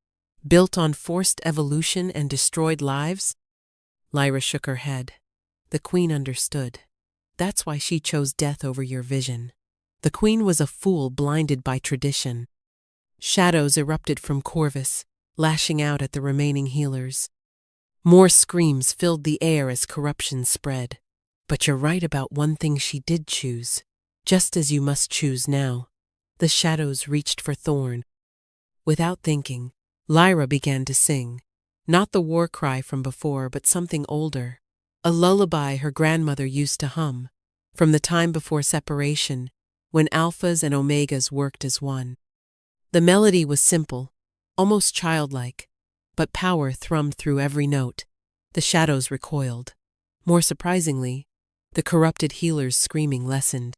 built on forced evolution and destroyed lives? Lyra shook her head. The Queen understood. That's why she chose death over your vision. The Queen was a fool blinded by tradition. Shadows erupted from Corvus, lashing out at the remaining healers. More screams filled the air as corruption spread. But you're right about one thing she did choose, just as you must choose now. The shadows reached for Thorn. Without thinking, Lyra began to sing. Not the war cry from before, but something older. A lullaby her grandmother used to hum, from the time before separation, when Alphas and Omegas worked as one. The melody was simple, almost childlike, but power thrummed through every note. The shadows recoiled. More surprisingly, the corrupted healer's screaming lessened.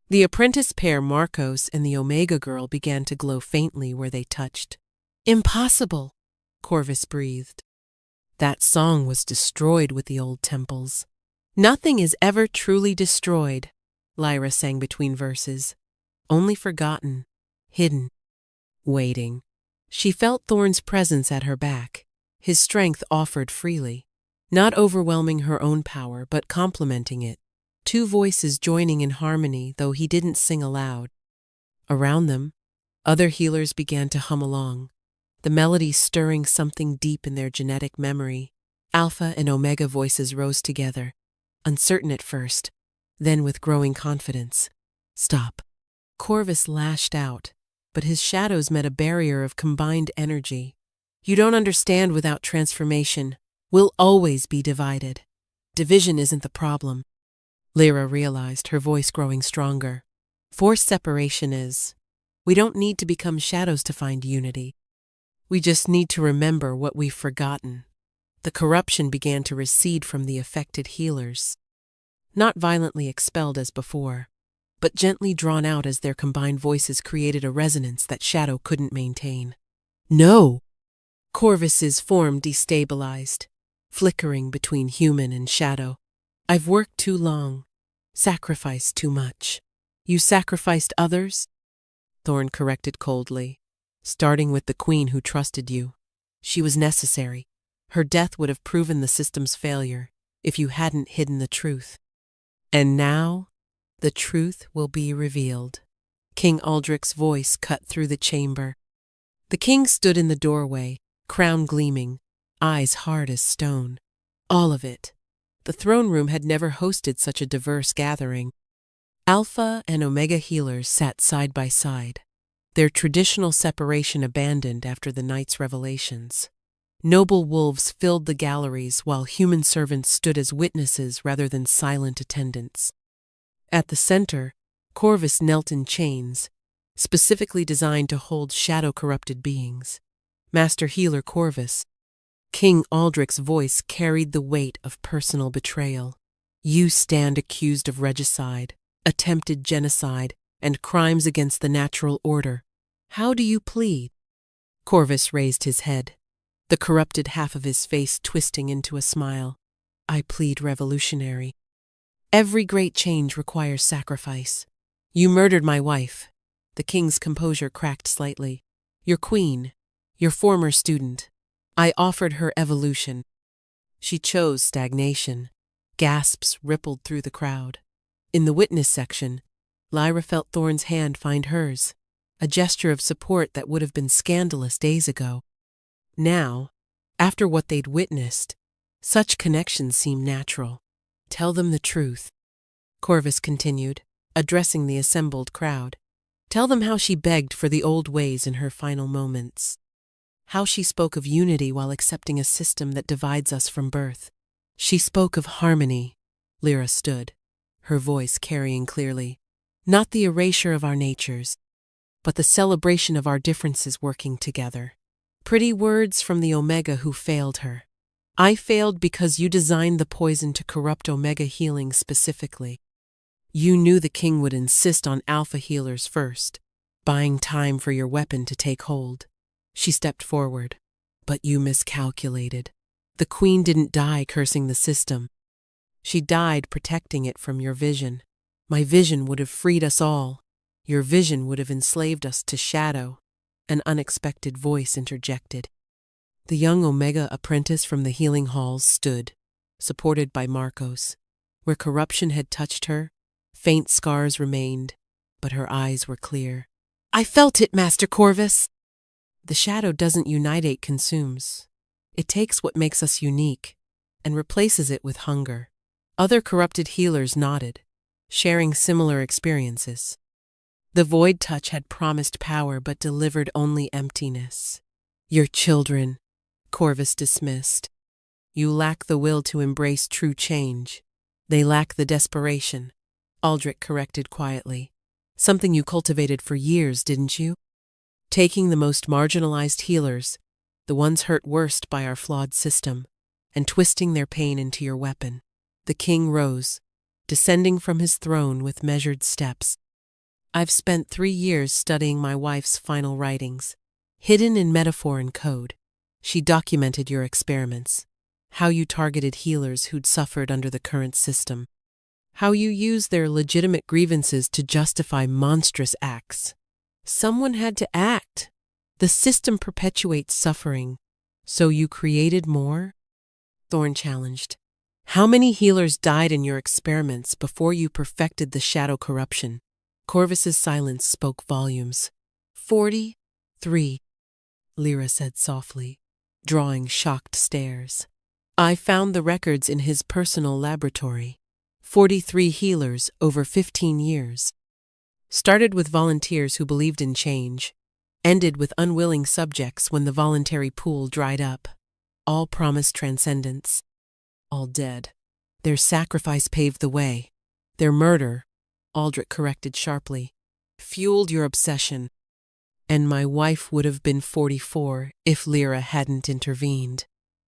The apprentice pair Marcos and the Omega girl began to glow faintly where they touched. Impossible, Corvus breathed. That song was destroyed with the old temples. Nothing is ever truly destroyed, Lyra sang between verses. Only forgotten, hidden, waiting. She felt Thorn's presence at her back, his strength offered freely, not overwhelming her own power but complementing it. Two voices joining in harmony, though he didn't sing aloud. Around them, other healers began to hum along, the melody stirring something deep in their genetic memory. Alpha and Omega voices rose together, uncertain at first, then with growing confidence. Stop. Corvus lashed out, but his shadows met a barrier of combined energy. You don't understand. Without transformation, we'll always be divided. Division isn't the problem. Lyra realized, her voice growing stronger. Forced separation is. We don't need to become shadows to find unity. We just need to remember what we've forgotten. The corruption began to recede from the affected healers. Not violently expelled as before, but gently drawn out as their combined voices created a resonance that Shadow couldn't maintain. No! Corvus's form destabilized, flickering between human and shadow. I've worked too long, sacrificed too much. You sacrificed others? Thorn corrected coldly, starting with the Queen who trusted you. She was necessary. Her death would have proven the system's failure if you hadn't hidden the truth. And now, the truth will be revealed. King Aldrich's voice cut through the chamber. The king stood in the doorway, crown gleaming, eyes hard as stone. All of it. The throne room had never hosted such a diverse gathering. Alpha and Omega healers sat side by side, their traditional separation abandoned after the night's revelations. Noble wolves filled the galleries while human servants stood as witnesses rather than silent attendants. At the center, Corvus knelt in chains, specifically designed to hold shadow-corrupted beings. Master Healer Corvus, King Aldrich's voice carried the weight of personal betrayal. You stand accused of regicide, attempted genocide, and crimes against the natural order. How do you plead? Corvus raised his head, the corrupted half of his face twisting into a smile. I plead revolutionary. Every great change requires sacrifice. You murdered my wife. The king's composure cracked slightly. Your queen, your former student. I offered her evolution. She chose stagnation. Gasps rippled through the crowd. In the witness section, Lyra felt Thorne's hand find hers, a gesture of support that would have been scandalous days ago. Now, after what they'd witnessed, such connections seemed natural. Tell them the truth, Corvus continued, addressing the assembled crowd. Tell them how she begged for the old ways in her final moments. How she spoke of unity while accepting a system that divides us from birth. She spoke of harmony. Lyra stood, her voice carrying clearly. Not the erasure of our natures, but the celebration of our differences working together. Pretty words from the Omega who failed her. I failed because you designed the poison to corrupt Omega healing specifically. You knew the king would insist on Alpha healers first, buying time for your weapon to take hold. She stepped forward. But you miscalculated. The queen didn't die cursing the system. She died protecting it from your vision. My vision would have freed us all. Your vision would have enslaved us to shadow. An unexpected voice interjected. The young Omega apprentice from the healing halls stood, supported by Marcos. Where corruption had touched her, faint scars remained, but her eyes were clear. I felt it, Master Corvus. The shadow doesn't unite, it consumes. It takes what makes us unique and replaces it with hunger. Other corrupted healers nodded, sharing similar experiences. The void touch had promised power but delivered only emptiness. Your children, Corvus dismissed. You lack the will to embrace true change. They lack the desperation, Aldrich corrected quietly. Something you cultivated for years, didn't you? Taking the most marginalized healers, the ones hurt worst by our flawed system, and twisting their pain into your weapon. The king rose, descending from his throne with measured steps. I've spent 3 years studying my wife's final writings, hidden in metaphor and code. She documented your experiments, how you targeted healers who'd suffered under the current system, how you used their legitimate grievances to justify monstrous acts. Someone had to act. The system perpetuates suffering, so you created more? Thorne challenged. How many healers died in your experiments before you perfected the shadow corruption? Corvus's silence spoke volumes. 43, Lyra said softly, drawing shocked stares. I found the records in his personal laboratory. 43 healers over 15 years. Started with volunteers who believed in change, ended with unwilling subjects when the voluntary pool dried up. All promised transcendence. All dead. Their sacrifice paved the way. Their murder, Aldrich corrected sharply, fueled your obsession. And my wife would have been 44 if Lyra hadn't intervened,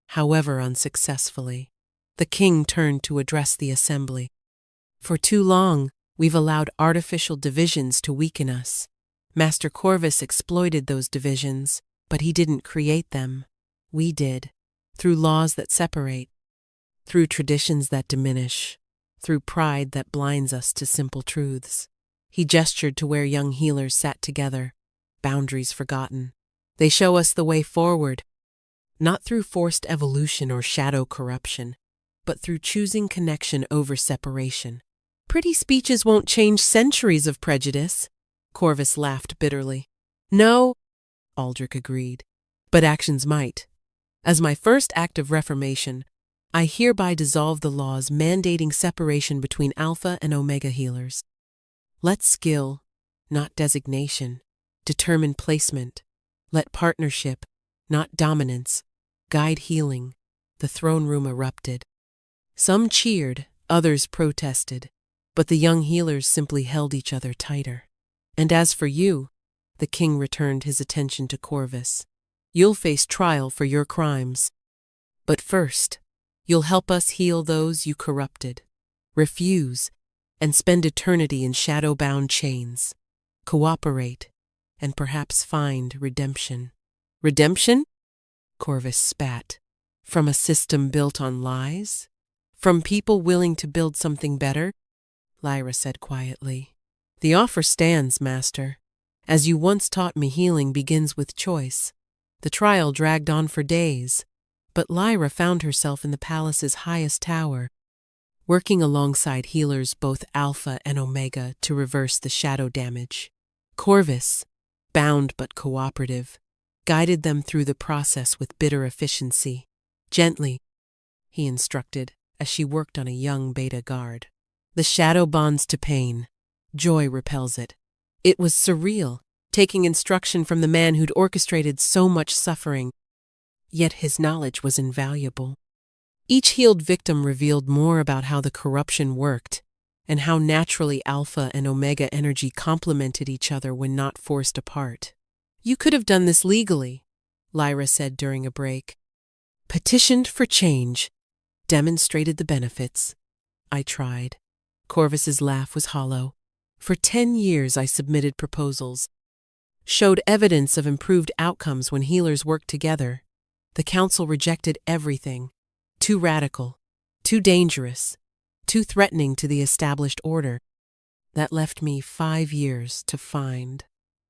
however unsuccessfully. The king turned to address the assembly. For too long, we've allowed artificial divisions to weaken us. Master Corvus exploited those divisions, but he didn't create them. We did, through laws that separate, through traditions that diminish, through pride that blinds us to simple truths. He gestured to where young healers sat together, boundaries forgotten. They show us the way forward, not through forced evolution or shadow corruption, but through choosing connection over separation. Pretty speeches won't change centuries of prejudice, Corvus laughed bitterly. No, Aldrich agreed, but actions might. As my first act of reformation, I hereby dissolve the laws mandating separation between Alpha and Omega healers. Let skill, not designation, determine placement. Let partnership, not dominance, guide healing. The throne room erupted. Some cheered, others protested, but the young healers simply held each other tighter. And as for you, the king returned his attention to Corvus. You'll face trial for your crimes. But first, you'll help us heal those you corrupted. Refuse, and spend eternity in shadow-bound chains. Cooperate, and perhaps find redemption. Redemption? Corvus spat. From a system built on lies? From people willing to build something better? Lyra said quietly. The offer stands, Master. As you once taught me, healing begins with choice. The trial dragged on for days, but Lyra found herself in the palace's highest tower, working alongside healers both Alpha and Omega to reverse the shadow damage. Corvus, bound but cooperative, guided them through the process with bitter efficiency. Gently, he instructed as she worked on a young beta guard. The shadow bonds to pain. Joy repels it. It was surreal, taking instruction from the man who'd orchestrated so much suffering. Yet his knowledge was invaluable. Each healed victim revealed more about how the corruption worked, and how naturally Alpha and Omega energy complemented each other when not forced apart. You could have done this legally, Lyra said during a break. Petitioned for change, demonstrated the benefits. I tried. Corvus's laugh was hollow. For 10 years I submitted proposals, showed evidence of improved outcomes when healers worked together. The council rejected everything. Too radical, too dangerous, too threatening to the established order. That left me 5 years to find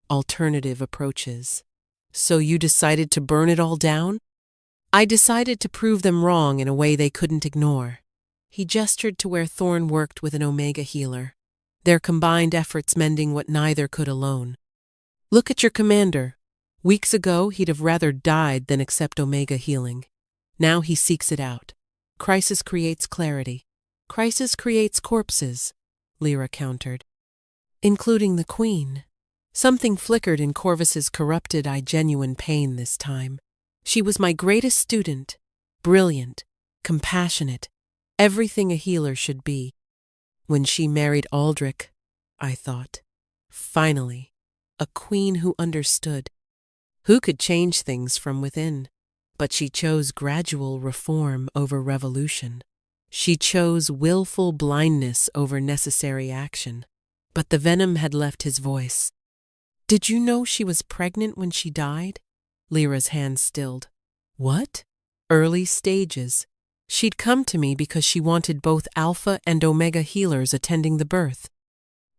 alternative approaches. So you decided to burn it all down? I decided to prove them wrong in a way they couldn't ignore. He gestured to where Thorn worked with an Omega healer, their combined efforts mending what neither could alone. Look at your commander. Weeks ago, he'd have rather died than accept Omega healing. Now he seeks it out. Crisis creates clarity. Crisis creates corpses, Lyra countered. Including the Queen. Something flickered in Corvus's corrupted eye, genuine pain this time. She was my greatest student, brilliant, compassionate, everything a healer should be. When she married Aldrich, I thought, finally, a queen who understood, who could change things from within. But she chose gradual reform over revolution. She chose willful blindness over necessary action. But the venom had left his voice. Did you know she was pregnant when she died? Lyra's hand stilled. What? Early stages. She'd come to me because she wanted both Alpha and Omega healers attending the birth.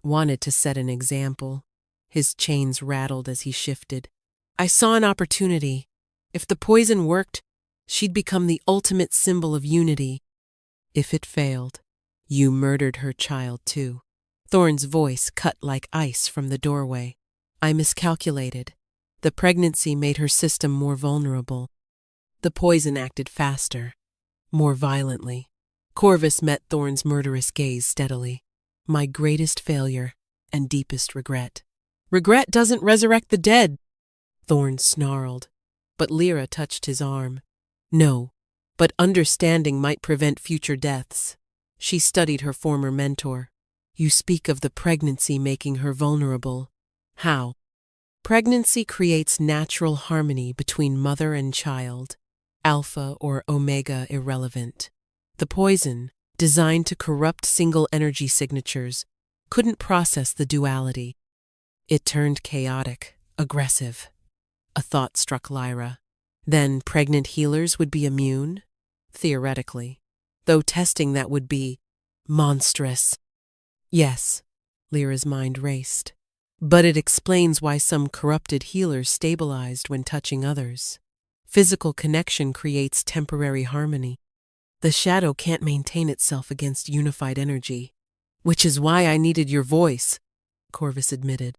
Wanted to set an example. His chains rattled as he shifted. I saw an opportunity. If the poison worked, she'd become the ultimate symbol of unity. If it failed, you murdered her child too. Thorn's voice cut like ice from the doorway. I miscalculated. The pregnancy made her system more vulnerable. The poison acted faster, more violently. Corvus met Thorn's murderous gaze steadily. My greatest failure and deepest regret. Regret doesn't resurrect the dead, Thorn snarled. But Lyra touched his arm. No, but understanding might prevent future deaths. She studied her former mentor. You speak of the pregnancy making her vulnerable. How? Pregnancy creates natural harmony between mother and child, Alpha or Omega irrelevant. The poison, designed to corrupt single energy signatures, couldn't process the duality. It turned chaotic, aggressive. A thought struck Lyra. Then pregnant healers would be immune? Theoretically. Though testing that would be monstrous. Yes, Lyra's mind raced. But it explains why some corrupted healers stabilized when touching others. Physical connection creates temporary harmony. The shadow can't maintain itself against unified energy. Which is why I needed your voice, Corvus admitted.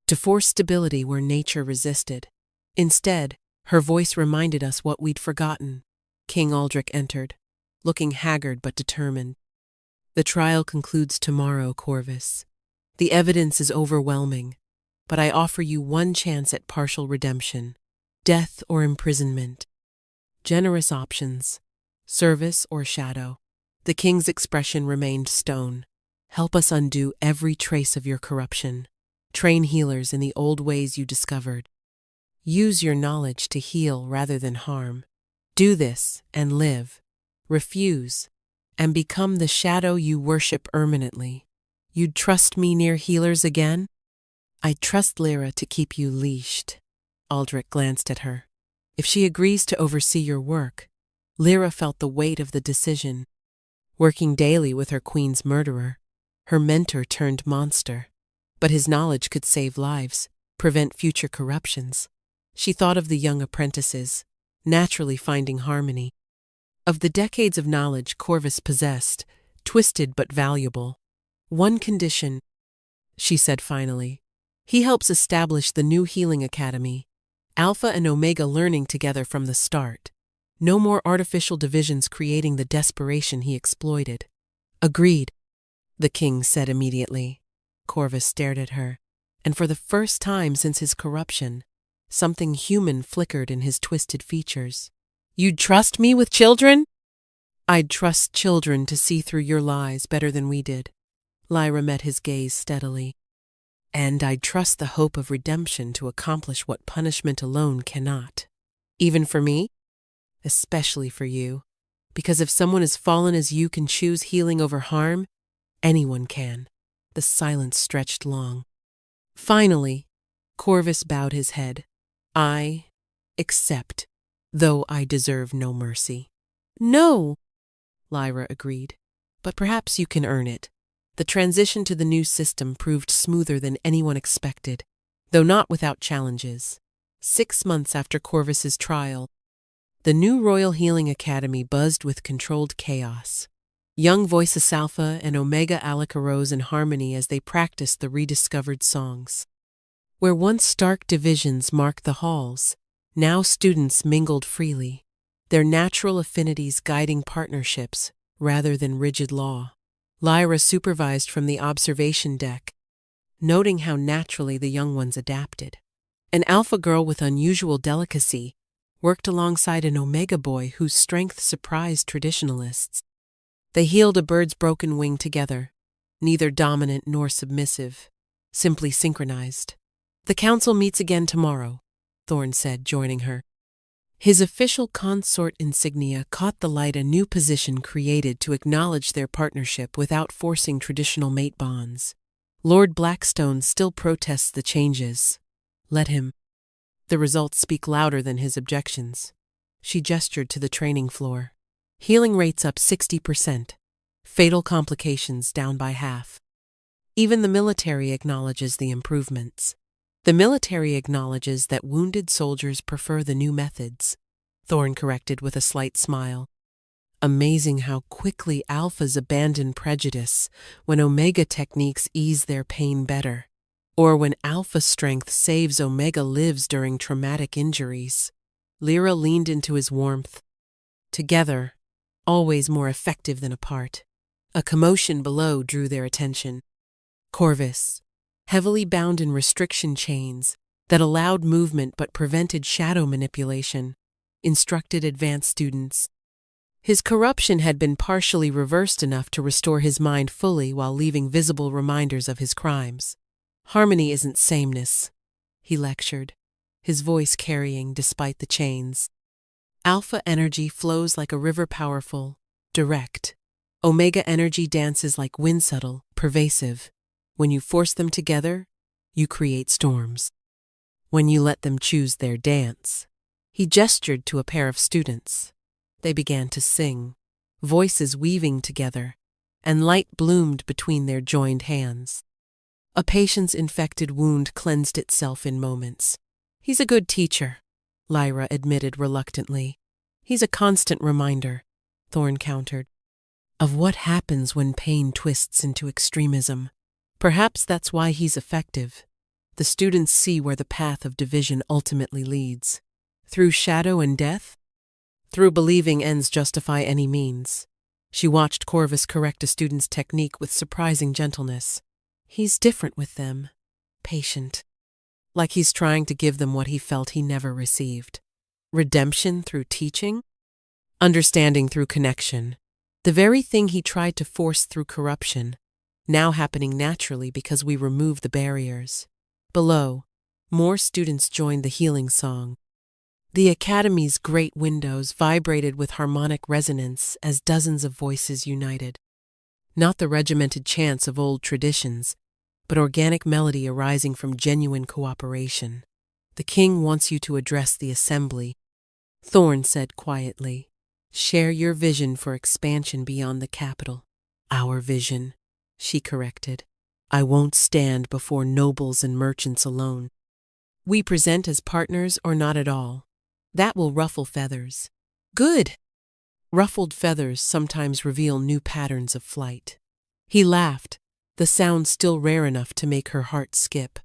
To force stability where nature resisted. Instead, her voice reminded us what we'd forgotten. King Aldrich entered, looking haggard but determined. The trial concludes tomorrow, Corvus. The evidence is overwhelming, but I offer you one chance at partial redemption. Death or imprisonment. Generous options. Service or shadow. The king's expression remained stone. Help us undo every trace of your corruption. Train healers in the old ways you discovered. Use your knowledge to heal rather than harm. Do this and live. Refuse and become the shadow you worship permanently. You'd trust me near healers again? I'd trust Lyra to keep you leashed. Aldrich glanced at her. If she agrees to oversee your work, Lyra felt the weight of the decision. Working daily with her queen's murderer, her mentor turned monster. But his knowledge could save lives, prevent future corruptions. She thought of the young apprentices, naturally finding harmony. Of the decades of knowledge Corvus possessed, twisted but valuable. One condition, she said finally. He helps establish the new healing academy, Alpha and Omega learning together from the start. No more artificial divisions creating the desperation he exploited. Agreed, the king said immediately. Corvus stared at her, and for the first time since his corruption, something human flickered in his twisted features. You'd trust me with children? I'd trust children to see through your lies better than we did. Lyra met his gaze steadily. And I'd trust the hope of redemption to accomplish what punishment alone cannot. Even for me? Especially for you. Because if someone as fallen as you can choose healing over harm, anyone can. The silence stretched long. Finally, Corvus bowed his head. I accept, though I deserve no mercy. No, Lyra agreed. But perhaps you can earn it. The transition to the new system proved smoother than anyone expected, though not without challenges. 6 months after Corvus's trial, the new Royal Healing Academy buzzed with controlled chaos. Young Voices Alpha and Omega Alec arose in harmony as they practiced the rediscovered songs. Where once stark divisions marked the halls, now students mingled freely, their natural affinities guiding partnerships rather than rigid law. Lyra supervised from the observation deck, noting how naturally the young ones adapted. An Alpha girl with unusual delicacy worked alongside an Omega boy whose strength surprised traditionalists. They healed a bird's broken wing together, neither dominant nor submissive, simply synchronized. The council meets again tomorrow, Thorn said, joining her. His official consort insignia caught the light, a new position created to acknowledge their partnership without forcing traditional mate bonds. Lord Blackstone still protests the changes. Let him. The results speak louder than his objections. She gestured to the training floor. Healing rates up 60%. Fatal complications down by half. Even the military acknowledges the improvements. The military acknowledges that wounded soldiers prefer the new methods, Thorn corrected with a slight smile. Amazing how quickly Alphas abandon prejudice when Omega techniques ease their pain better, or when Alpha strength saves Omega lives during traumatic injuries. Lyra leaned into his warmth. Together, always more effective than apart. A commotion below drew their attention. Corvus, heavily bound in restriction chains that allowed movement but prevented shadow manipulation, instructed advanced students. His corruption had been partially reversed enough to restore his mind fully while leaving visible reminders of his crimes. Harmony isn't sameness, he lectured, his voice carrying despite the chains. Alpha energy flows like a river, powerful, direct. Omega energy dances like wind, subtle, pervasive. When you force them together, you create storms. When you let them choose their dance. He gestured to a pair of students. They began to sing, voices weaving together, and light bloomed between their joined hands. A patient's infected wound cleansed itself in moments. He's a good teacher, Lyra admitted reluctantly. He's a constant reminder, Thorn countered, of what happens when pain twists into extremism. Perhaps that's why he's effective. The students see where the path of division ultimately leads. Through shadow and death? Through believing ends justify any means. She watched Corvus correct a student's technique with surprising gentleness. He's different with them. Patient. Like he's trying to give them what he felt he never received. Redemption through teaching? Understanding through connection. The very thing he tried to force through corruption, now happening naturally because we remove the barriers. Below, more students joined the healing song. The academy's great windows vibrated with harmonic resonance as dozens of voices united. Not the regimented chants of old traditions, but organic melody arising from genuine cooperation. "The king wants you to address the assembly," Thorn said quietly. "Share your vision for expansion beyond the capital." "Our vision," she corrected. "I won't stand before nobles and merchants alone. We present as partners or not at all. That will ruffle feathers." "Good!" Ruffled feathers sometimes reveal new patterns of flight. He laughed, the sound still rare enough to make her heart skip.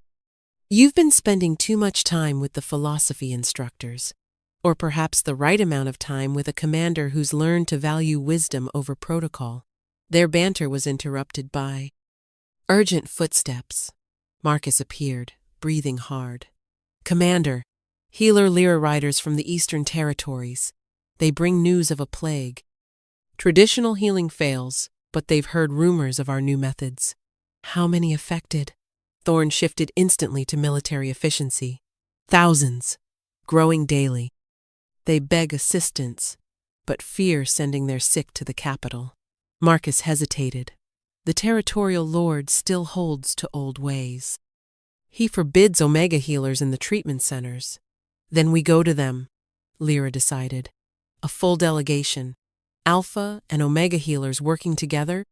"You've been spending too much time with the philosophy instructors, or perhaps the right amount of time with a commander who's learned to value wisdom over protocol." Their banter was interrupted by urgent footsteps. Marcus appeared, breathing hard. "Commander, healer Lyra riders from the Eastern Territories. They bring news of a plague. Traditional healing fails, but they've heard rumors of our new methods." "How many affected?" Thorn shifted instantly to military efficiency. "Thousands, growing daily. They beg assistance, but fear sending their sick to the capital." Marcus hesitated. The territorial lord still holds to old ways. He forbids Omega healers in the treatment centers. "Then we go to them," Lyra decided. A full delegation, Alpha and Omega healers working together,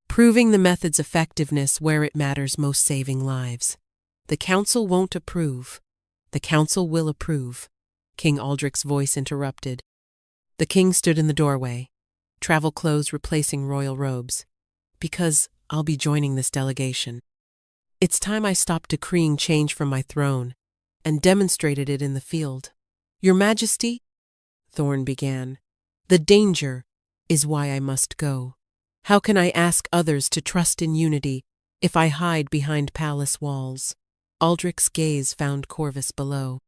proving the method's effectiveness where it matters most, saving lives. "The council won't approve. The council will approve," King Aldrich's voice interrupted. The king stood in the doorway, travel clothes replacing royal robes. "Because I'll be joining this delegation. It's time I stopped decreeing change from my throne and demonstrated it in the field." "Your Majesty," Thorn began, "the danger is why I must go. How can I ask others to trust in unity if I hide behind palace walls?" Aldrich's gaze found Corvus below.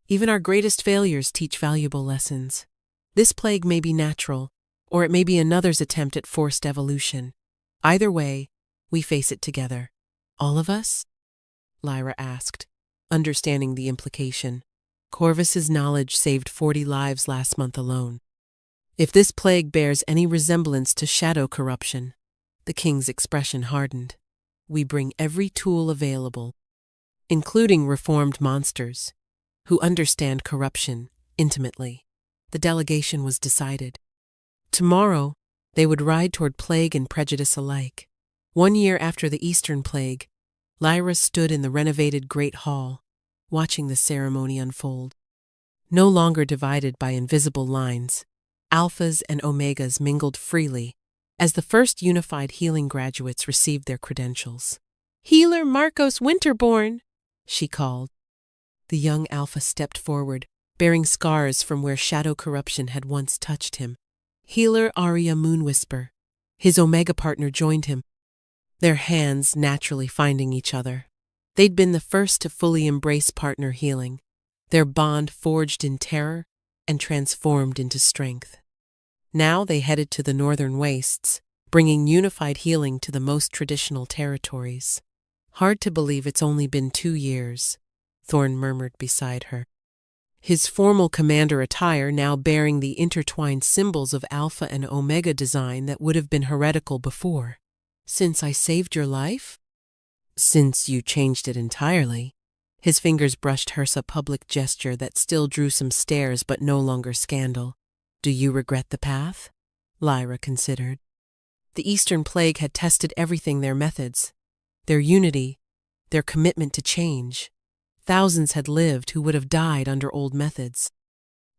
"Even our greatest failures teach valuable lessons. This plague may be natural, or it may be another's attempt at forced evolution. Either way, we face it together." "All of us?" Lyra asked, understanding the implication. Corvus's knowledge saved 40 lives last month alone. "If this plague bears any resemblance to shadow corruption," the king's expression hardened, "we bring every tool available, including reformed monsters who understand corruption intimately." The delegation was decided. Tomorrow, they would ride toward plague and prejudice alike. 1 year after the Eastern Plague, Lyra stood in the renovated Great Hall, watching the ceremony unfold. No longer divided by invisible lines, Alphas and Omegas mingled freely as the first unified healing graduates received their credentials. "Healer Marcos Winterborn," she called. The young Alpha stepped forward, bearing scars from where shadow corruption had once touched him. Healer Aria Moonwhisper. His Omega partner joined him, their hands naturally finding each other. They'd been the first to fully embrace partner healing, their bond forged in terror and transformed into strength. Now they headed to the northern wastes, bringing unified healing to the most traditional territories. "Hard to believe it's only been 2 years, Thorn murmured beside her. His formal commander attire now bearing the intertwined symbols of Alpha and Omega design that would have been heretical before. "Since I saved your life?" "Since you changed it entirely." His fingers brushed Hursa public gesture that still drew some stares but no longer scandal. "Do you regret the path?" Lyra considered. The Eastern Plague had tested everything: their methods, their unity, their commitment to change. Thousands had lived who would have died under old methods.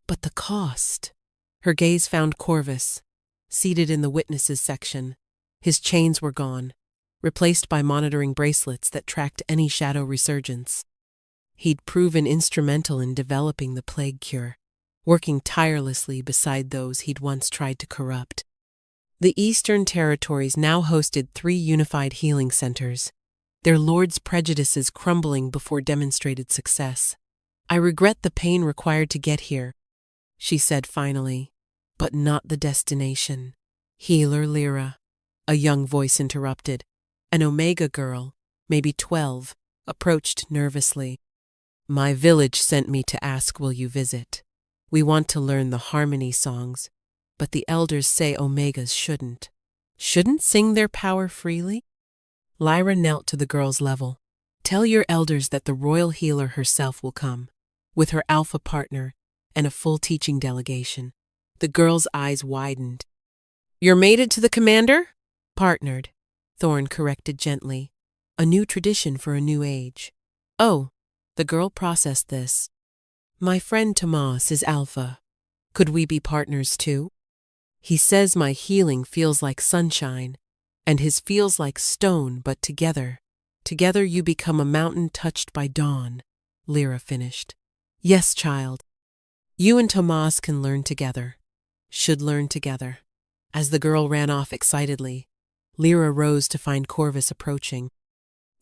But the cost. Her gaze found Corvus, seated in the witnesses section. His chains were gone, replaced by monitoring bracelets that tracked any shadow resurgence. He'd proven instrumental in developing the plague cure, working tirelessly beside those he'd once tried to corrupt. The Eastern Territories now hosted 3 unified healing centers, their lord's prejudices crumbling before demonstrated success. "I regret the pain required to get here," she said finally, "but not the destination." "Healer Lyra," a young voice interrupted. An Omega girl, maybe 12, approached nervously. "My village sent me to ask, will you visit?" We want to learn the harmony songs, but the elders say omegas shouldn't. Shouldn't sing their power freely? Lyra knelt to the girl's level. Tell your elders that the royal healer herself will come, with her alpha partner and a full teaching delegation. The girl's eyes widened. You're mated to the commander? Partnered, Thorn corrected gently. A new tradition for a new age. Oh, the girl processed this. My friend Tomas is alpha. Could we be partners too? He says my healing feels like sunshine, and his feels like stone, but together you become a mountain touched by dawn, Lyra finished. Yes, child. You and Tomas can learn together. Should learn together. As the girl ran off excitedly, Lyra rose to find Corvus approaching.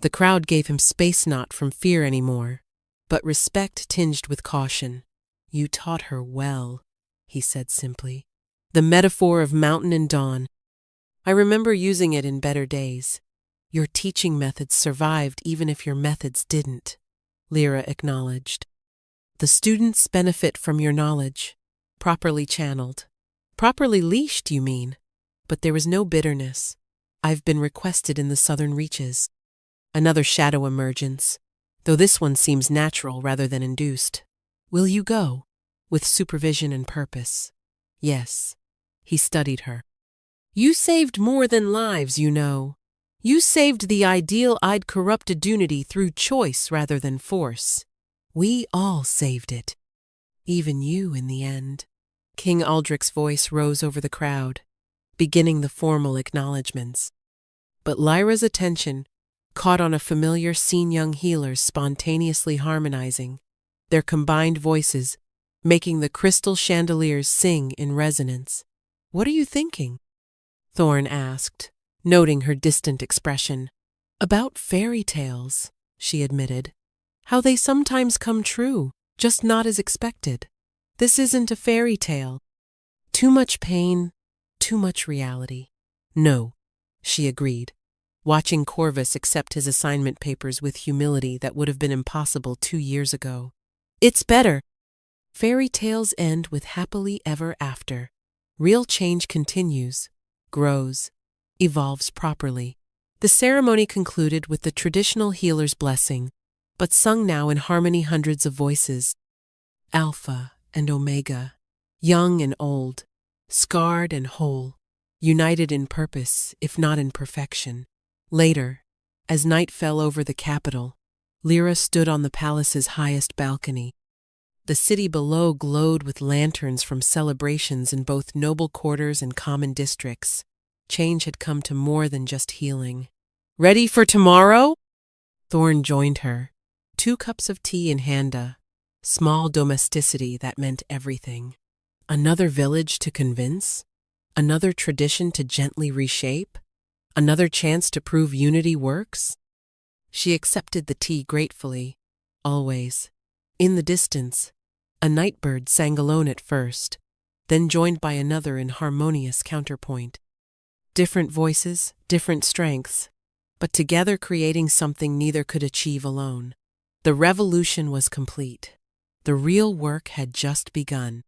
The crowd gave him space not from fear anymore, but respect tinged with caution. You taught her well, he said simply. The metaphor of mountain and dawn. I remember using it in better days. Your teaching methods survived even if your methods didn't, Lyra acknowledged. The students benefit from your knowledge, properly channeled. Properly leashed, you mean? But there was no bitterness. I've been requested in the southern reaches. Another shadow emergence, though this one seems natural rather than induced. Will you go? With supervision and purpose. Yes. He studied her. You saved more than lives, you know. You saved the ideal-eyed corrupted unity through choice rather than force. We all saved it. Even you in the end. King Aldrich's voice rose over the crowd, beginning the formal acknowledgments. But Lyra's attention caught on a familiar scene, young healers spontaneously harmonizing, their combined voices making the crystal chandeliers sing in resonance. What are you thinking? Thorn asked, noting her distant expression. About fairy tales, she admitted. How they sometimes come true, just not as expected. This isn't a fairy tale. Too much pain, too much reality. No, she agreed, watching Corvus accept his assignment papers with humility that would have been impossible 2 years ago. It's better. Fairy tales end with happily ever after. Real change continues, grows, evolves properly. The ceremony concluded with the traditional healer's blessing, but sung now in harmony, hundreds of voices. Alpha and Omega, young and old, scarred and whole, united in purpose, if not in perfection. Later, as night fell over the capital, Lyra stood on the palace's highest balcony. The city below glowed with lanterns from celebrations in both noble quarters and common districts. Change had come to more than just healing. Ready for tomorrow? Thorn joined her, 2 cups of tea in hand, small domesticity that meant everything. Another village to convince? Another tradition to gently reshape? Another chance to prove unity works? She accepted the tea gratefully, always. In the distance, a nightbird sang alone at first, then joined by another in harmonious counterpoint. Different voices, different strengths, but together creating something neither could achieve alone. The revolution was complete. The real work had just begun.